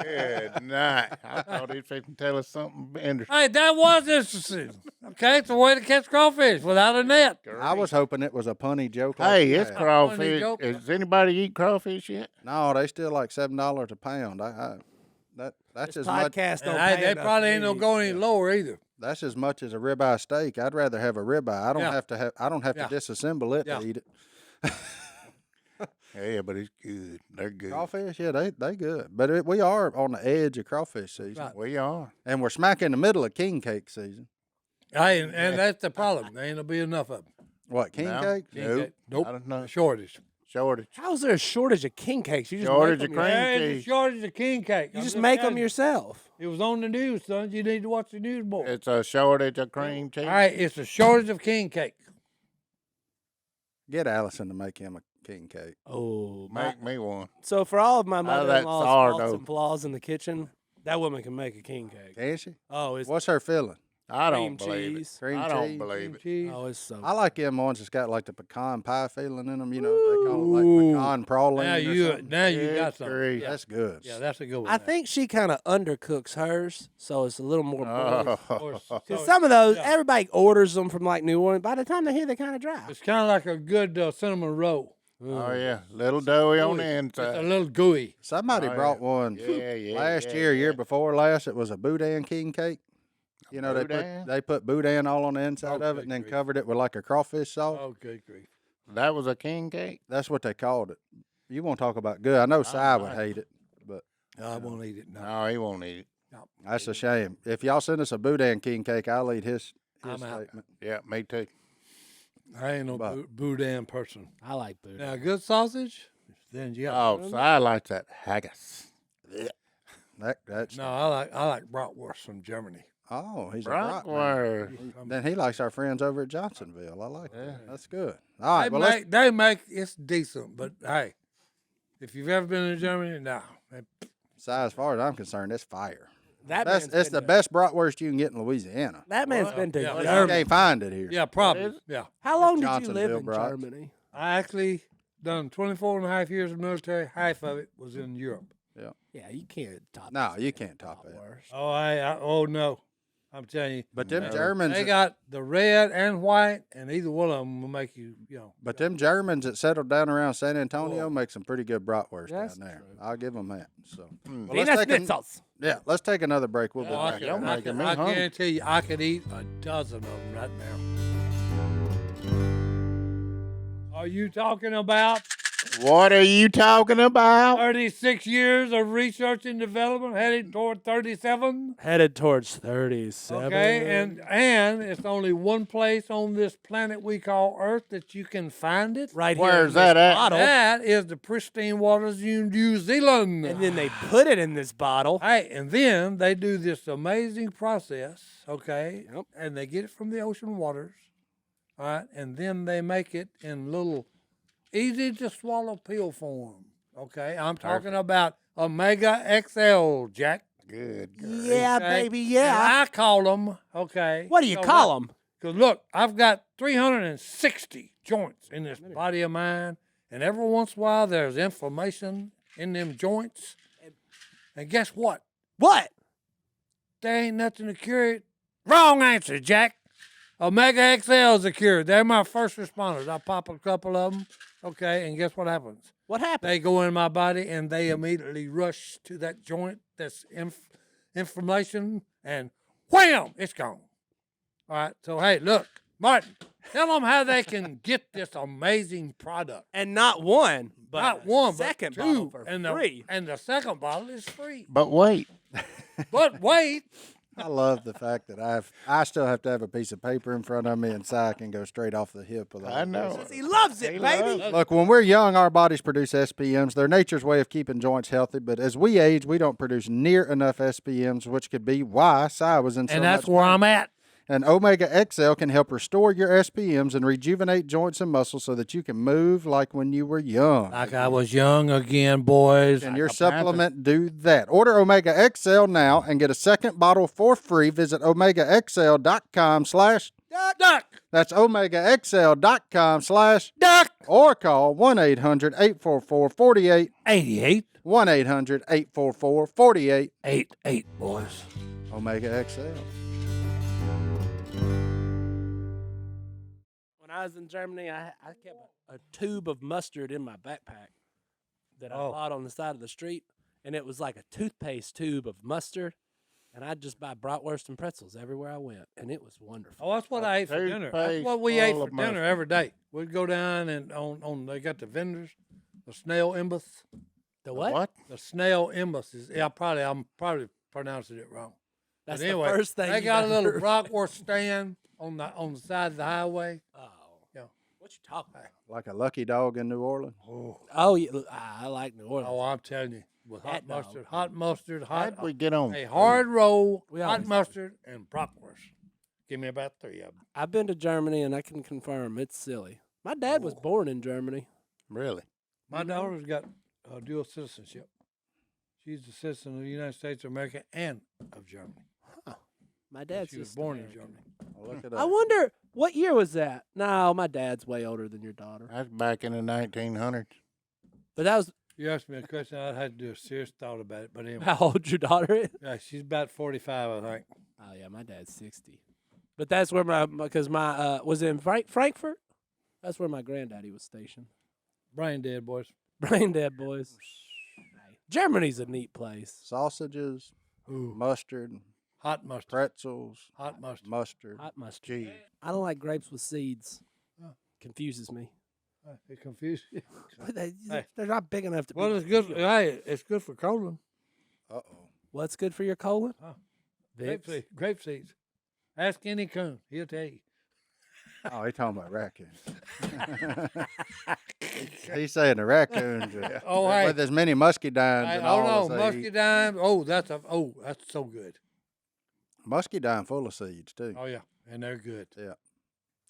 Good night. I thought he was fixing to tell us something interesting. Hey, that was interesting. Okay, it's a way to catch crawfish without a net. I was hoping it was a punny joke. like Hey, you it's had. crawfish. joke. Does anybody eat crawfish yet? No, they still like $7 a pound. That's This as much. podcast don't And hey, pay they enough probably for ain't no me. going any lower either. That's as much as a ribeye steak. I'd rather have a ribeye. I don't Yeah. have to have. I don't have Yeah. to disassemble it Yeah. to eat it. Yeah, but it's good. They're good. Crawfish, yeah, they good. But we are on the edge of crawfish season, Right. We are. and we're smack in the middle of king cake season. Hey, and that's the problem. There ain't gonna be enough of them. What king No. cake? King Nope. cake. Nope. I don't know. Shortage. Shortage. How's there a shortage of king cakes? You just Shortage make of them cream your- There's a cheese. shortage of king cake. You I'm just make them telling you. yourself. It was on the news, son. You need to watch the news more. It's a shortage of cream cheese. All right, it's a shortage of king cake. Get Allison to make him a king cake. Oh, Make me one. so for all of my Out of that mother-in-law's faults sourdough. and flaws in the kitchen, that woman can make a king cake. Can she? Oh, it's What's her filling? I cream don't believe cheese. Cream it. I don't cheese? believe Cream it. cheese. Oh, it's so. I like them ones that's got like the pecan pie filling in them. You know, they call it like pecan praline. Now or you something. got Good something. grief. Yeah, That's good. yeah, that's a good one. I there. think she kind of undercooks hers, so it's a little more. Or s- Because so some of those, yeah. everybody orders them from like New Orleans. By the time they're here, they're kind of dry. it's kind of like a good cinnamon roll. Oh yeah, little doughy on the Gooey. It's a inside. little gooey. Somebody Oh, brought yeah. one Yeah, last yeah, year, year yeah. before last. It was a boudin king cake. You know, Boudin? they put boudin all on the inside of Okay, it and then great. covered it with like a crawfish sauce. Oh, good grief. That was a king cake. That's what they called it. You want to talk about good? I know Si would like hate it, but I won't eat it. No. No, he won't eat it. No. that's a shame. If y'all send us a boudin king cake, I'll eat his I'm out. statement. Yeah, me too. I ain't no But- boudin person. I like booty. Now, good sausage, then you got. Oh, so I like that haggis. That's No, I like bratwurst from Germany. oh, he's a brat man. Bratwurst. Then he likes our friends over at Johnsonville. I like Yeah. that. That's good. All right, They well, let's, they make it's decent, but hey, if you've ever been to Germany, no. Si, as far as I'm concerned, it's fire. That That's man's it's been the to- best bratwurst you can get in Louisiana. That man's Well, been to yeah, You Germany. can't find it here. Yeah, probably. is? Yeah. How long did you Johnsonville live in brats. Germany? I actually done 24 and a half years of military. Half of it was in Europe. Yeah, you can't top. No, this you man. can't top that. Bratwurst. Oh, oh no. I'm telling you. But them they- Germans, They got the red and white, and either one of them will make you, but them Germans that settled down around San Antonio Whoa. make some pretty good bratwurst That's down there. true. I'll give them that. So, Hmm. well, let's Venus take Schnitzels. let's take another break. We'll be Oh, I back. y'all can, making me I hungry. guarantee you, I could eat a dozen of them right now. Are you talking about What are you talking about? 36 years of research and development heading toward 37? Headed towards 37. Okay, and it's only one place on this planet we call Earth that you can find it. right here. Where's in that this at? bottle. That is the pristine waters of New Zealand. And then they put it in this bottle. Hey, and then they do this amazing process, okay? Yep. And they get it from the ocean waters, all right? And then they make it in little easy to swallow pill form, okay? I'm talking about Omega XL, Jack. Good. Yeah, okay? baby, And yeah. I call them, okay? What do you call them? Because look, I've got 360 joints in this body of mine, and every once in a while there's inflammation in them joints. And guess what? What? There ain't nothing to cure it. Wrong answer, Jack. Omega XL is a cure. They're my first responders. I pop a couple of them, okay, and guess what happens? What happened? They go in my body and they immediately rush to that joint that's inflammation, and wham, it's gone. All right, so hey, look, Martin, tell them how they can get this amazing product. And not one, but Not one, second but bottle two, for and free. and the second bottle is free. But wait, But wait, I love the fact that I still have to have a piece of paper in front of me, and Si can go straight off the hip with all I this. know. He loves it, He baby. loves Look, when we're young, our bodies produce SPMs. They're nature's way of keeping joints healthy. But as we age, we don't produce near enough SPMs, which could be why Si was in so and that's much where pain. I'm at. And Omega XL can help restore your SPMs and rejuvenate joints and muscles so that you can move like when you were young. Like I was young again, boys. Can your a panther. supplement do that? Order Omega XL now and get a second bottle for free. Visit omegaxl.com/ Duck, That's omegaxl.com/ duck. or call 1-800-844-48 88, 1-800-844-48 88, boys. Omega XL. When I was in Germany, I kept a tube of mustard in my backpack that I Oh. bought on the side of the street, and it was like a toothpaste tube of mustard. And I'd just buy bratwurst and pretzels everywhere I went, and it was wonderful. Oh, that's what I ate for dinner. That's toothpaste what we ate full for of dinner mustard. every day. We'd go down and on they got the vendors, the snail imbus. The what? What? The snail imbus is I'm probably pronouncing it wrong. That's But anyway, the first thing they you've got a little ever- bratwurst stand on the side of the highway. Oh, Yeah. what you talking about? Like a lucky dog in New Orleans. Oh, yeah, I like New Orleans. Oh, I'm telling you, with Cat dog. hot mustard, hot How'd we get on? a hard roll, We hot always- mustard, and bratwurst. Give me about 3 of them. I've been to Germany, and I can confirm it's silly. My dad was born in Germany. Really? My daughter's got dual citizenship. She's a citizen of the United States of America and of Germany. My dad's She was just born in American. Germany. Oh, look at I that. wonder what year was that? No, my dad's way older than your daughter. That's back in the 1900s. But that was You asked me a question, I had to do a serious thought about it. But anyway, how old your daughter is. yeah, she's about 45, I think. Oh yeah, my dad's 60. But that's where because my was it in Frankfurt. That's where my granddaddy was stationed. Brain dead, boys. Brain dead boys. Germany's a neat place. Sausages, Ooh, mustard, hot mustard. pretzels, Hot mustard. mustard. Hot mustard. Cheese. I don't like grapes with seeds. Oh. Confuses me. It confused you. Hey. They're not big enough to. Well, be it's good. Hey, it's good for colon. Uh-oh. What's good for your colon? Grape Vicks. seeds. Grape seeds. Ask any coon. He'll tell you. Oh, he's talking about raccoons. He's saying the raccoons Oh, hey. with as many muscadines Hey, and oh all. no, as they eat. muscadine. Oh, that's so good. Muscadine full of seeds too. Oh yeah, and they're good.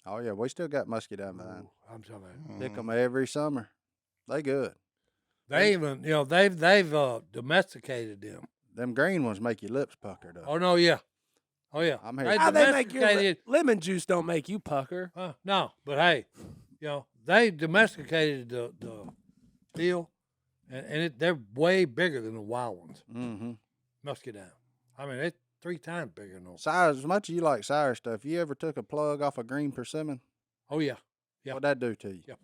Oh yeah, we still got muscadine vine. Ooh, I'm talking about. Pick them every summer. They good. They even, they've domesticated them. Them green ones make your lips pucker though. Oh no, yeah, oh yeah. I'm here. They How they make your domesticated. lemon juice don't make you pucker. No, but hey, they domesticated the deal, and they're way bigger than the wild ones. Mm-hmm. Muscadine. I mean, 3 times bigger than those. Sour, as much as you like sour stuff, you ever took a plug off a green persimmon? Oh yeah. Yeah. What'd that do to you? Yeah.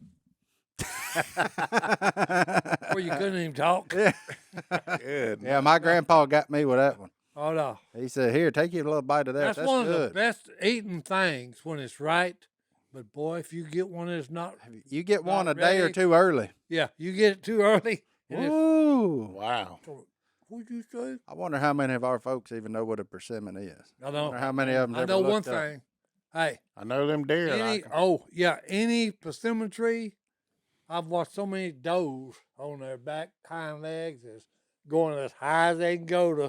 Well, you couldn't even talk. Yeah. Good. Yeah, my grandpa got me with that one. Oh no. He said, "Here, take you a little bite of that. That's That's one of the good." best eating things when it's right. But boy, if you get one that's not, You get one a Not day or ready. two early. yeah, you get it too early. And it's, Ooh. Wow. what'd you say? I wonder how many of our folks even know what a persimmon is. I I know. wonder how many of them I ever know one looked up. thing. Hey, I know them deer. any Like 'em. oh yeah, any persimmon tree. I've watched so many does on their back hind legs is going as high as they can go to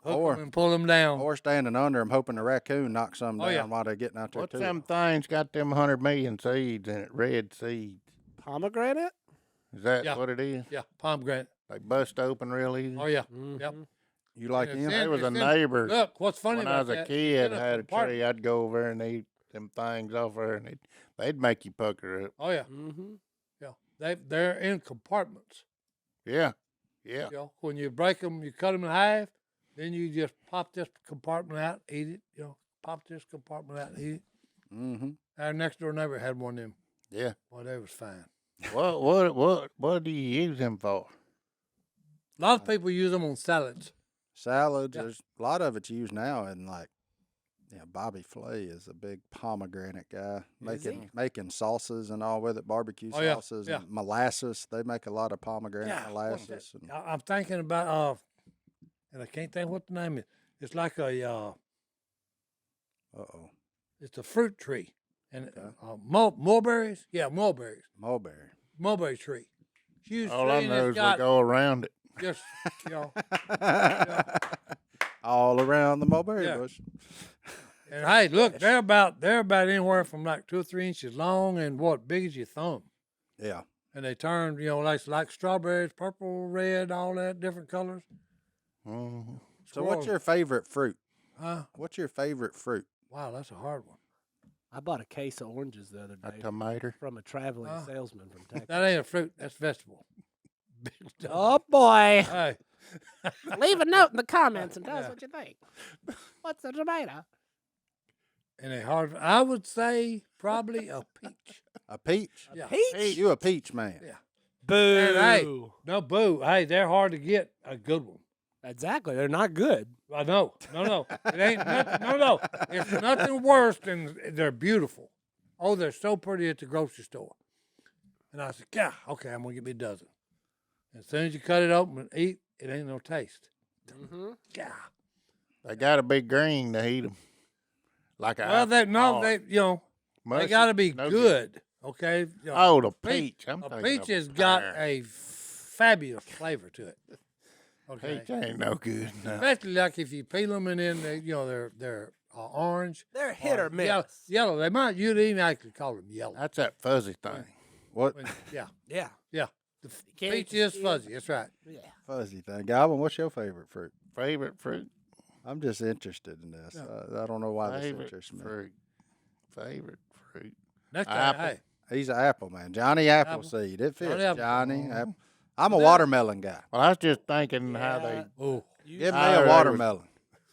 hook Or- 'em and pull them down. Or standing under them, hoping the raccoon knocks some Oh, down yeah. while they're getting out there What's too. them things got them 100 million seeds in it? Red seeds. Pomegranate? Is that Yeah. what it is? Yeah, pomegranate. They bust open real easy. Oh yeah. Mhm. Yep. You like And it's them? in- There was a it's in- neighbor Look, what's funny when I about was a that, kid it's in had a compartment. tree. I'd go over and eat them things off her, and they'd make you pucker up. Oh yeah, Mm-hmm. yeah. They're in compartments. Yeah, yeah. You know, when you break them, you cut them in half. Then you just pop this compartment out, eat it. You know, pop this compartment out, eat it. Mm-hmm. Our next door neighbor had one of them. Yeah. Boy, they was fine. What do you use them for? A lot of people use them on salads. Salads. Yeah. There's a lot of it's used now, and like, yeah, Bobby Flay is a big pomegranate guy, Is he? making sauces and all with it, barbecue Oh, yeah, sauces yeah. and molasses. They make a lot of pomegranate Yeah, what's that? molasses. And, I'm thinking about and I can't think what the name is. It's like a uh-oh, it's a fruit tree, and Okay. mulberries. Yeah, mulberries. mulberry. Mulberry tree. Huge All tree, I and know it's is we got go around it. just you know. All around the mulberry Yeah. bush. And hey, look, they're about anywhere from like 2 or 3 inches long and what big as your thumb. Yeah. And they turn, you know, like strawberries, purple, red, all that different colors. Mhm. So, what's Squirrels. your favorite fruit? Huh? What's your favorite fruit? Wow, that's a hard one. I bought a case of oranges the other A day tomato. from a traveling Huh? salesman from Texas. That ain't a fruit. That's vegetable. Big stuff. Oh boy! Hey, Leave a note in the comments and tell us Yeah. what you think. What's a tomato? and a hard. I would say probably a peach. A peach. Yeah. Peach? You a peach man. Yeah. Boo! And hey, no boo. Hey, they're hard to get. A good one. Exactly. They're not good. I know. No. It ain't nothing. No. It's nothing worse than they're beautiful. Oh, they're so pretty at the grocery store. And I said, yeah, okay, I'm gonna get me a dozen. As soon as you cut it open and eat, it ain't no taste. Mm-hmm. Yeah. They got to be green to eat them. Like a Well, they hard, they mushy, got to be no good. Okay. You know, Oh, the peach- peach. I'm a thinking peach of has got pear. a fabulous flavor to it. Okay. Peach ain't no good. No. Especially like if you peel them and then they're orange. They're hit or miss. Yellow. They might you'd even actually call them yellow. That's that fuzzy thing. What Yeah. Yeah. The can't peach eat the is skin. fuzzy. That's right. Yeah. fuzzy thing? Godwin, what's your favorite fruit? Favorite fruit. I'm just interested in this. Yeah. I don't know why this Favorite interests me. fruit. Favorite fruit. Next Apple. time, hey, He's an apple man. Johnny Appleseed. It fits. Johnny Johnny. Apple. Apple. I'm a That- watermelon guy. Well, I was just thinking how they. Yeah. oh, Give me I a was- watermelon.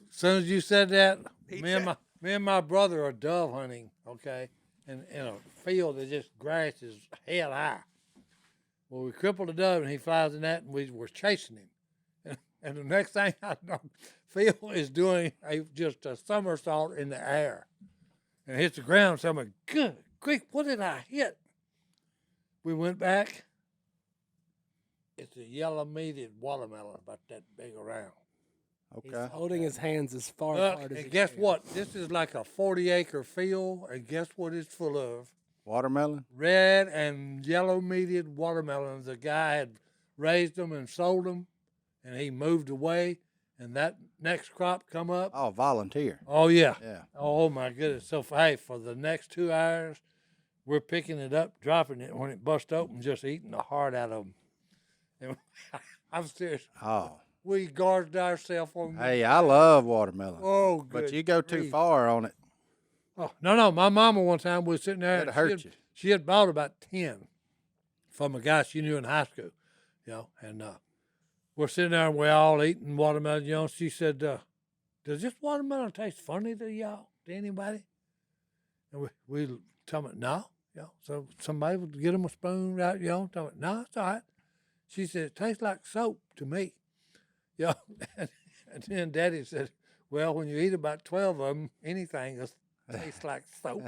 as soon as you said that, He me and my brother are dove hunting. Okay, and in a field that just grass is head high. Well, we crippled a dove and he flies in that, and we were chasing him. And the next thing I know, Phil is doing just a somersault in the air and hits the ground. So I'm like, good, quick, what did I hit? We went back. It's a yellow meated watermelon about that big around. He's Okay. holding his hands as far Look, apart as he and guess can. what? This is like a 40-acre field, and guess what it's full of? Watermelon. Red and yellow meated watermelons. The guy had raised them and sold them, and he moved away, and that next crop come up. Oh, volunteer. Oh, yeah. Yeah. Oh, my goodness. So, hey, for the next 2 hours, we're picking it up, dropping it when it busts open, just eating the heart out of them. And I'm serious. Oh. We gorged ourselves on Hey, I love watermelon. Oh, good. But you go too grief. far on it, Oh, no. My mama one time was sitting there. it'll and hurt you. She had bought about 10 from a guy she knew in high school, and we're sitting there and we're all eating watermelon. She said, does this watermelon taste funny to y'all, to anybody? And we tell them, no. So somebody would get them a spoon, right? Tell them, no, it's all right. She said, it tastes like soap to me. And then Daddy said, well, when you eat about 12 of them, anything tastes like soap.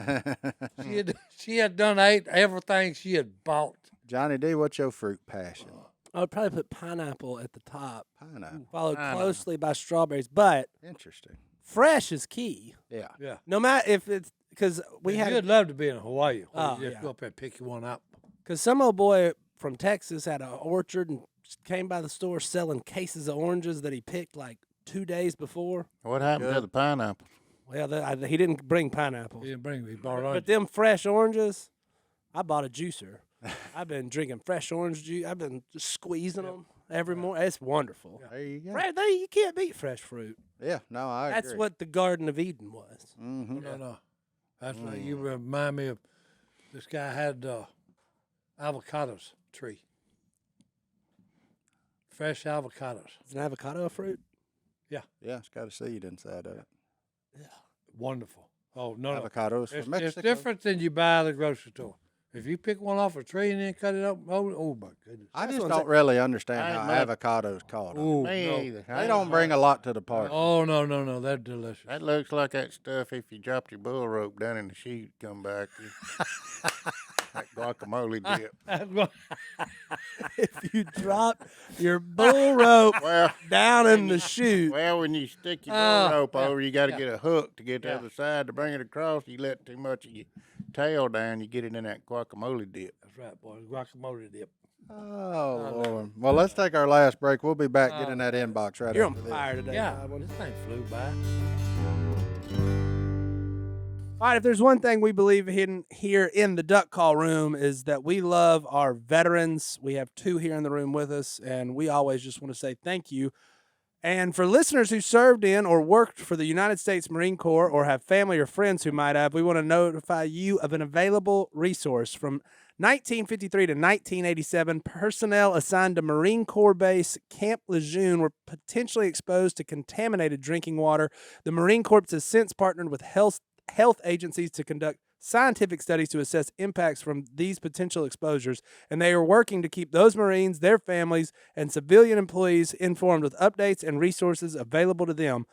She had ate everything she had bought. Johnny D, what's your fruit passion? I would probably put pineapple at the top, Pineapple. followed closely by strawberries. But Interesting. fresh is key. Yeah. Yeah. No matter if it's because You'd love to be in Hawaii. Oh, You just yeah. go up there and pick you one up. Because some old boy from Texas had an orchard and came by the store selling cases of oranges that he picked like 2 days before. What happened to the pineapple? Well, he didn't bring pineapples. He didn't bring me. He bought But orange. them fresh oranges, I bought a juicer. I've been drinking fresh orange juice. I've been just squeezing them every morning. It's wonderful. There you go. You can't beat fresh fruit. Yeah, no, I agree. That's what the Garden of Eden was. Mm-hmm. No. That's like you remind me of this guy had avocados tree. Fresh avocados. Is an avocado a fruit? Yeah, it's got a seed inside of it. Wonderful. Oh, no. Avocados from It's Mexico. different than you buy at the grocery store. If you pick one off a tree and then cut it up, oh my goodness. I That's just what I'm don't really understand I how ain't mad. avocados caught on. Ooh, Me no. either. They don't bring a lot to the party. Oh, no. They're delicious. That looks like that stuff if you dropped your bull rope down in the chute, come back. That guacamole dip. If you drop your bull rope Well, down in the chute, well, when you stick your Oh, bull rope yeah, over, you got to yeah. get a hook to get to the Yeah. other side to bring it across. You let too much of your tail down, you get it in that guacamole dip. That's right, boys. Guacamole dip. Oh, Lord. Well, let's take our last break. We'll be back. Get in that inbox right you're after on this. fire today. Yeah, Godwin. this thing flew by. All right, if there's one thing we believe in here in the duck call room is that we love our veterans. We have 2 here in the room with us, and we always just want to say thank you. And for listeners who served in or worked for the United States Marine Corps or have family or friends who might have, we want to notify you of an available resource. From 1953 to 1987, personnel assigned to Marine Corps Base Camp Lejeune were potentially exposed to contaminated drinking water. The Marine Corps has since partnered with health agencies to conduct scientific studies to assess impacts from these potential exposures, and they are working to keep those Marines, their families, and civilian employees informed with updates and resources available to them.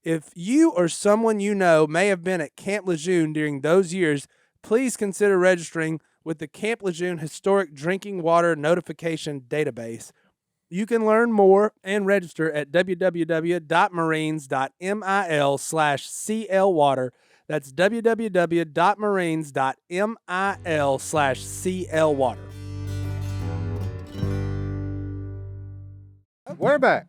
If you or someone you know may have been at Camp Lejeune during those years, please consider registering with the Camp Lejeune Historic Drinking Water Notification Database. You can learn more and register at www.marines.mil/clwater. That's www.marines.mil/clwater. We're back.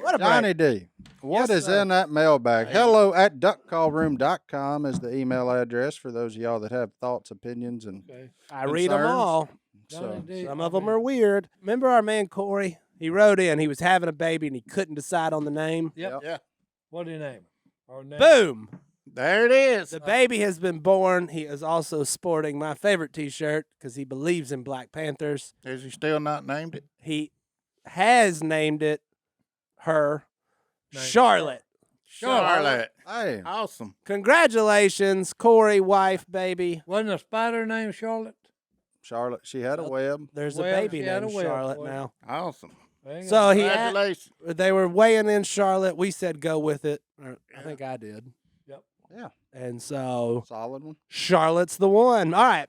What a Johnny D, what Yes, is sir. in that mailbag? Hello at duckcallroom.com is the email address for those of y'all that have thoughts, opinions, and Okay. I read them Concerns? all. so. Some of them are weird. Remember our man Corey? He wrote in. He was having a baby and he couldn't decide on the name. Yep. Yeah. What do you name it? Or name Boom. There it is. The baby has been born. He is also sporting my favorite T-shirt because he believes in Black Panthers. Is he still not named it? He has named it her Name- Charlotte. Charlotte. Hey, Awesome. Congratulations, Corey, wife, baby. Wasn't a spider named Charlotte? Charlotte, she had a web. There's a Well, baby she had a named whale Charlotte boy. now. Awesome. There you So go. he Congratulations. they were weighing in Charlotte. We said go with it. Or I think I did. Yeah, And so solid one. Charlotte's the one. All right.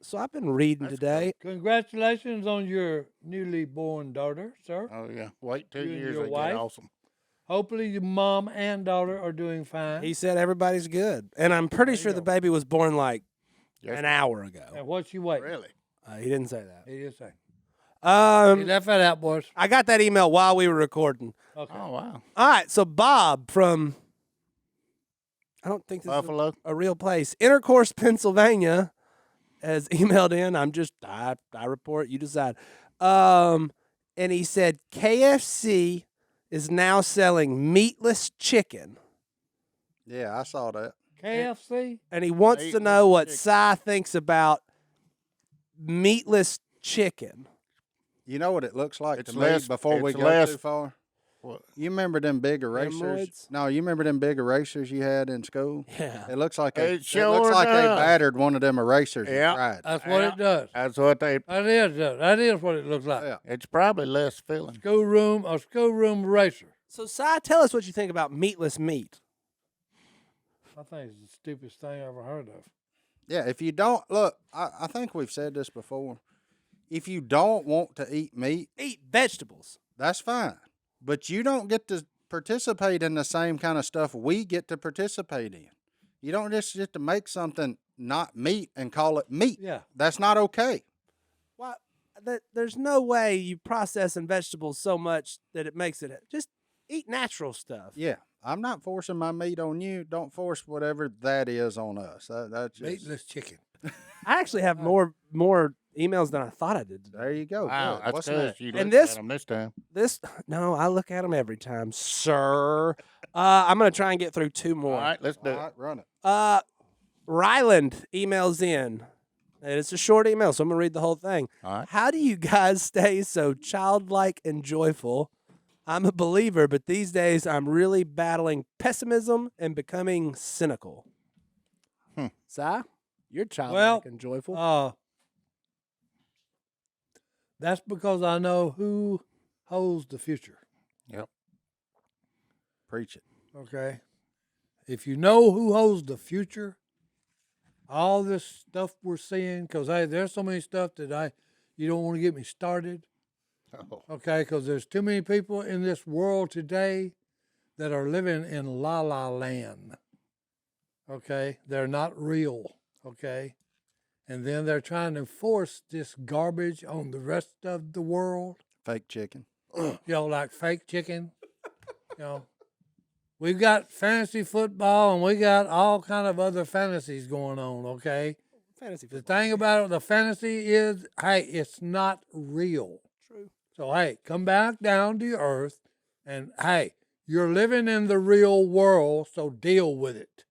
So I've been reading That's today. Congratulations on your newly born daughter, sir. Oh, yeah. Wait 2 You and years, your they wife? get awesome. Hopefully your mom and daughter are doing fine. He said everybody's good. And I'm pretty There you sure the go. baby was born like Yes. an hour ago. And what you wait? Really? He didn't say that. He did say. He Um, left that out, boys. I got that email while we were recording. Okay. Oh, wow. All right. So Bob from, I don't think this is Buffalo. a real place, Intercourse, Pennsylvania, has emailed in. I report, you decide. And he said KFC is now selling meatless chicken. Yeah, I saw that. KFC? And he wants to Meatless know what chicken. Si thinks about meatless chicken. You know what it looks like It's to less- me before we it's go less- too far? What? You remember them big erasers? Hemorrhoids? No, you remember them big erasers you had in school? Yeah. It looks like It it looks sure like they does. battered one of them erasers Yeah. and tried. That's what Yeah. it does. That's what they. That is what it looks like. Yeah. It's probably less filling. A schoolroom eraser. So, Si, tell us what you think about meatless meat. I think it's the stupidest thing I ever heard of. Yeah, if you don't look, I think we've said this before. If you don't want to eat meat, Eat vegetables. that's fine. But you don't get to participate in the same kind of stuff we get to participate in. You don't just get to make something not meat and call it meat. Yeah. That's not okay. Why? There's no way you processing vegetables so much that it makes it. Just eat natural stuff. Yeah. I'm not forcing my meat on you. Don't force whatever that is on us. That's just, Meatless chicken. I actually have more emails than I thought I did today. there you go. Wow, Good. that's What's because next? you And looked this- at them this time. No, I look at them every time, sir. I'm gonna try and get through two more. All right, let's do All it. right, run it. Ryland emails in. And it's a short email, so I'm gonna read the whole thing. All right. How do you guys stay so childlike and joyful? I'm a believer, but these days I'm really battling pessimism and becoming cynical. Si, you're childlike and joyful. That's because I know who holds the future. Yep. Preach it. Okay. If you know who holds the future, all this stuff we're seeing, because hey, there's so many stuff that you don't want to get me started. Oh. Okay, because there's too many people in this world today that are living in la la land. Okay, they're not real. Okay, and then they're trying to force this garbage on the rest of the world. Fake chicken. Like fake chicken. We've got fantasy football and we got all kind of other fantasies going on. Okay, Fantasy the football. thing about it, the fantasy is, hey, it's not real. True. So, hey, come back down to earth and, hey, you're living in the real world, so deal with it.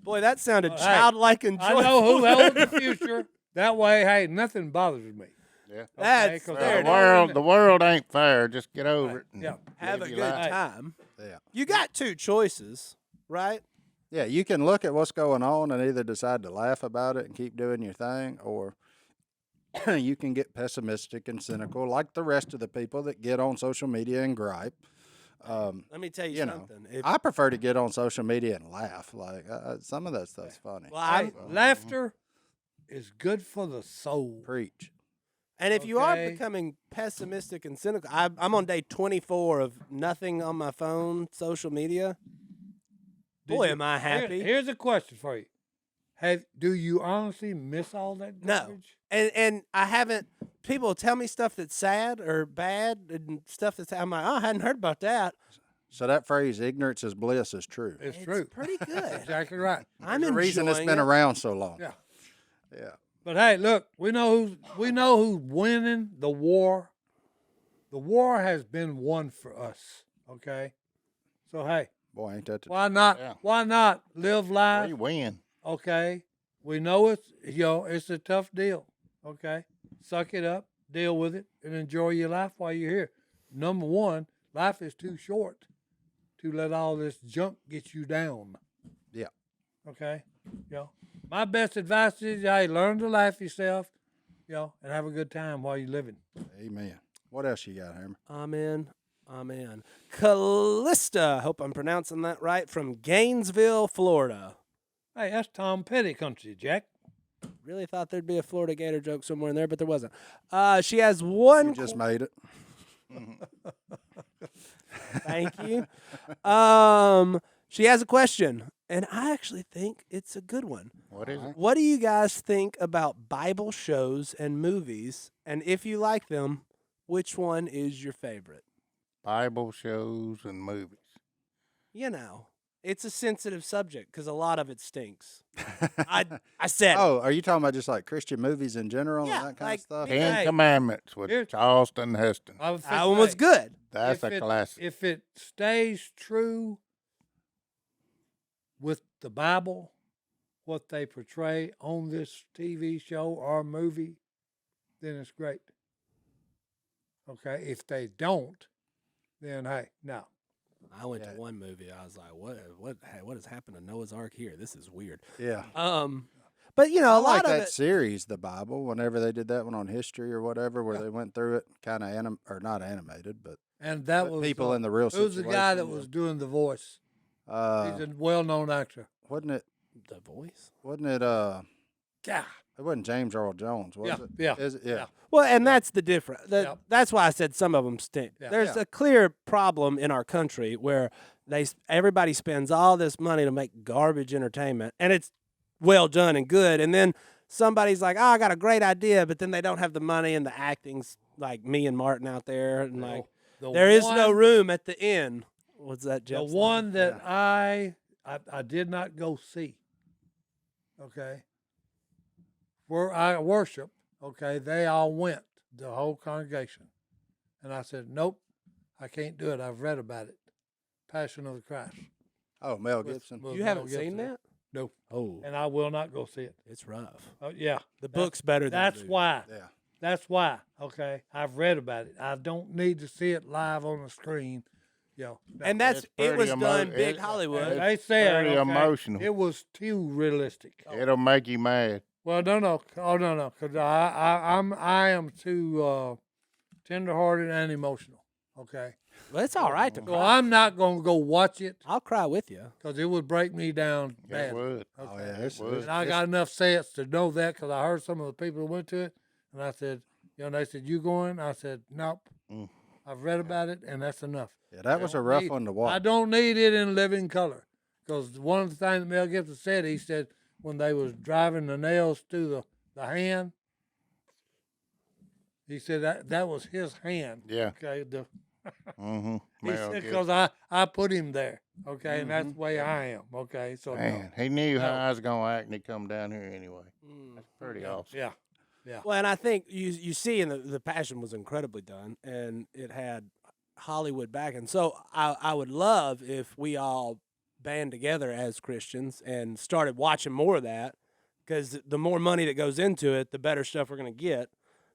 Boy, that sounded Hey, childlike and joyful. I know who holds the future. That way, hey, nothing bothers me. Yeah. That's 'cause fair. they're The world ain't fair. Just get over it. and Yeah. Have a live good your life. time. Yeah. You got two choices, right? Yeah, you can look at what's going on and either decide to laugh about it and keep doing your thing, or you can get pessimistic and cynical like the rest of the people that get on social media and gripe. Let me tell you, You know, something. If, I prefer to get on social media and laugh. Like some of that stuff's funny. well, Hey, laughter is good for the soul. Preach. and if you are okay. becoming pessimistic and cynical, I'm on day 24 of nothing on my phone, social media. Did Boy, you- am I happy. Here's a question for you. Do you honestly miss all that No. garbage? And I haven't. People tell me stuff that's sad or bad and stuff that's. I'm like, oh, I hadn't heard about that. So that phrase "ignorance is bliss" is true. It's It's true. pretty good. Exactly right. I'm the reason it's enjoying been it. around so long. Yeah. Yeah. But hey, look, we know who's winning the war. The war has been won for us. Okay. So hey, Boy, ain't that the why not? Yeah. Why not live We life? win. Okay. We know it's a tough deal. Okay. Suck it up, deal with it, and enjoy your life while you're here. Number one, life is too short to let all this junk get you down. Yeah. Okay. My best advice is, hey, learn to laugh yourself, and have a good time while you're living. Amen. What else you got, Hammer? Amen. Amen. Callista, hope I'm pronouncing that right, from Gainesville, Florida. Hey, that's Tom Petty country, Jack. Really thought there'd be a Florida Gator joke somewhere in there, but there wasn't. She has one. You just made it. Thank you. She has a question, and I actually think it's a good one. What is it? What do you guys think about Bible shows and movies? And if you like them, which one is your favorite? Bible shows and movies. You know, it's a sensitive subject because a lot of it stinks. I said it. Oh, are you talking about just like Christian movies in general Yeah, and that kind like of stuff? Hey. Ten Commandments with Here- Charleston Heston. I was That one was good. That's if a it- classic. If it stays true with the Bible, what they portray on this TV show or movie, then it's great. Okay, if they don't, then hey, no. I went Yeah. to one movie. I was like, what has happened to Noah's Ark here? This is weird. Yeah. But you know, I a lot like of that it. series, the Bible. Whenever they did that one on history or whatever, where they went through it, kind of or not animated, but And that put was people in the real who's the guy that situation, was doing the voice? He's a well-known actor. wasn't it? The voice. Wasn't it? Yeah. It wasn't James Earl Jones, was it? Yeah. Is it? Yeah. Well, and that's the difference. Yeah. That's why I said some of them stink. Yeah. There's Yeah. a clear problem in our country where everybody spends all this money to make garbage entertainment, and it's well done and good, and then somebody's like, "Oh, I got a great idea," but then they don't have the money, and the acting's like me and Martin out there, and like there is no room at the end. What's that, Jeff? The one that I did not go see. Okay. Where I worship, okay, they all went, the whole congregation. And I said, nope, I can't do it. I've read about it. Passion of the Christ. Oh, Mel with- Gibson. with You Mel haven't seen Gibson. that? No. Oh, And I will not go see it. it's rough. Oh, yeah. The book's better than That's the movie. why. Yeah. That's why. Okay. I've read about it. I don't need to see it live on the screen. No. And that's It's it was pretty done emo- big it- Hollywood. And they said very okay, emotional. it was too realistic. It'll make you mad. Well, no. Oh, no. Because I am too tenderhearted and emotional. Okay. Well, it's all right to So cry. I'm not going to go watch it I'll cry with you. because it would break me down It bad. would. Oh Okay. yeah. It's, would. it's, And I got enough sense to know that because I heard some of the people who went to it, and I said, they said, "You going?" I said, "Nope." Mm. I've read about it, and that's enough. yeah, that was a don't rough need- one to I watch. don't need it in living color because one of the things that Mel Gibson said, he said when they was driving the nails through the hand, he said that was his hand. Yeah. Okay. Mm-hmm. He said because I put him there. Okay, and that's Mhm. the way I am. Okay, so no. Man, he knew how No. I was gonna act, and he come down here anyway. That's pretty awesome. Yeah. Well, and I think you see in the Passion was incredibly done, and it had Hollywood backing. So I would love if we all band together as Christians and started watching more of that, because the more money that goes into it, the better stuff we're gonna get.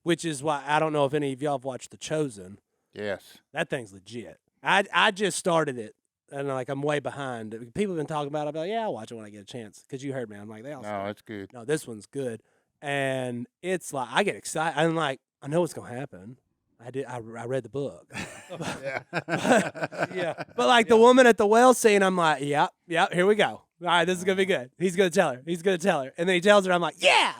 Which is why I don't know if any of y'all have watched The Chosen. Yes. That thing's legit. I just started it, and like I'm way behind. People have been talking about it. I'm like, yeah, I'll watch it when I get a chance. Because you heard me. I'm like, they all No, start. it's good. No, this one's good. And it's like I get excited. I'm like, I know what's gonna happen. I read the book. Yeah. Yeah. But like the woman at the well scene, I'm like, yep, here we go. All right, this is gonna be good. He's gonna tell her. And then he tells her, I'm like, yeah.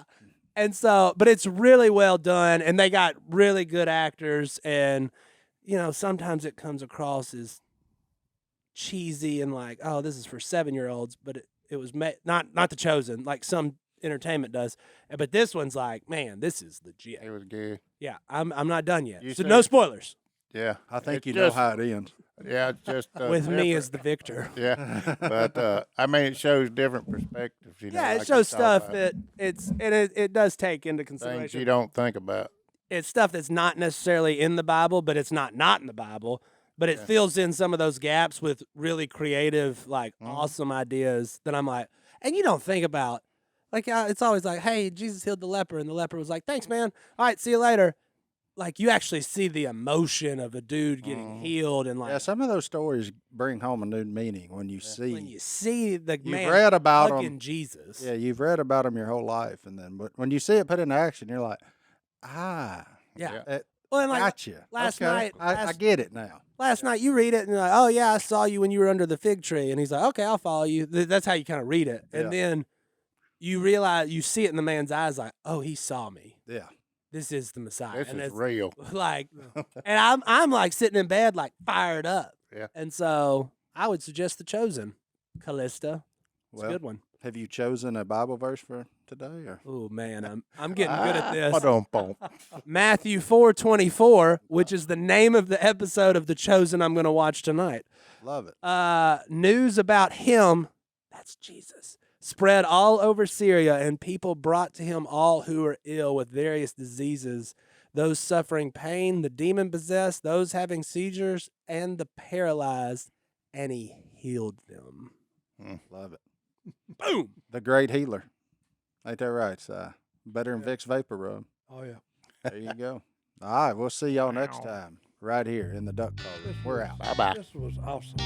And so, but it's really well done, and they got really good actors, and sometimes it comes across as cheesy and like, oh, this is for 7-year-olds, but it was not The Chosen, like some entertainment does. But this one's like, man, this is legit. It was good. Yeah, I'm not done yet. You So say- no spoilers. Yeah. I think It's you know just- how it ends. Yeah, it's just With me different. as the victor. Yeah, but I mean, it shows different perspectives. You know, Yeah, it like you shows talk stuff about, that it does take into things consideration. you don't think about. It's stuff that's not necessarily in the Bible, but it's not in the Bible. But it fills in some of those gaps with really creative, like awesome ideas that I'm like, and you don't think about, like it's always like, hey, Jesus healed the leper, and the leper was like, thanks, man. All right, see you later. Like you actually see the emotion of a dude getting healed, and like Yeah, some of those stories bring home a new meaning when you when you see the you've man read about hugging them. Jesus. Yeah, you've read about them your whole life, and then but when you see it put into action, you're like, Yeah. Yeah. Well, and like gotcha. last Okay, night- I last- get it now. last night you read it and you're like, oh yeah, I saw you when you were under the fig tree, and he's like, okay, I'll follow you. That's how you kind of read it, and Yeah. then you realize you see it in the man's eyes, like, oh, he saw me. Yeah, This is the Messiah. This and is it's real. like, and I'm like sitting in bed like fired up. Yeah. And so I would suggest The Chosen, Callista. It's Well, a good one. have you chosen a Bible verse for today? Or Oh man, I'm getting good at this. Ba-dum-bum. Matthew 4:24, which is the name of the episode of The Chosen I'm going to watch tonight. love it. News about him, that's Jesus, spread all over Syria, and people brought to him all who were ill with various diseases, those suffering pain, the demon-possessed, those having seizures, and the paralyzed, and he healed them. Love it. Boom! The great healer. Ain't that right, Si? Better than Vicks Vapor Rub. Oh yeah. There you go. All right, we'll see y'all next time. right here in the duck call room. We're out. Bye-bye. This was awesome.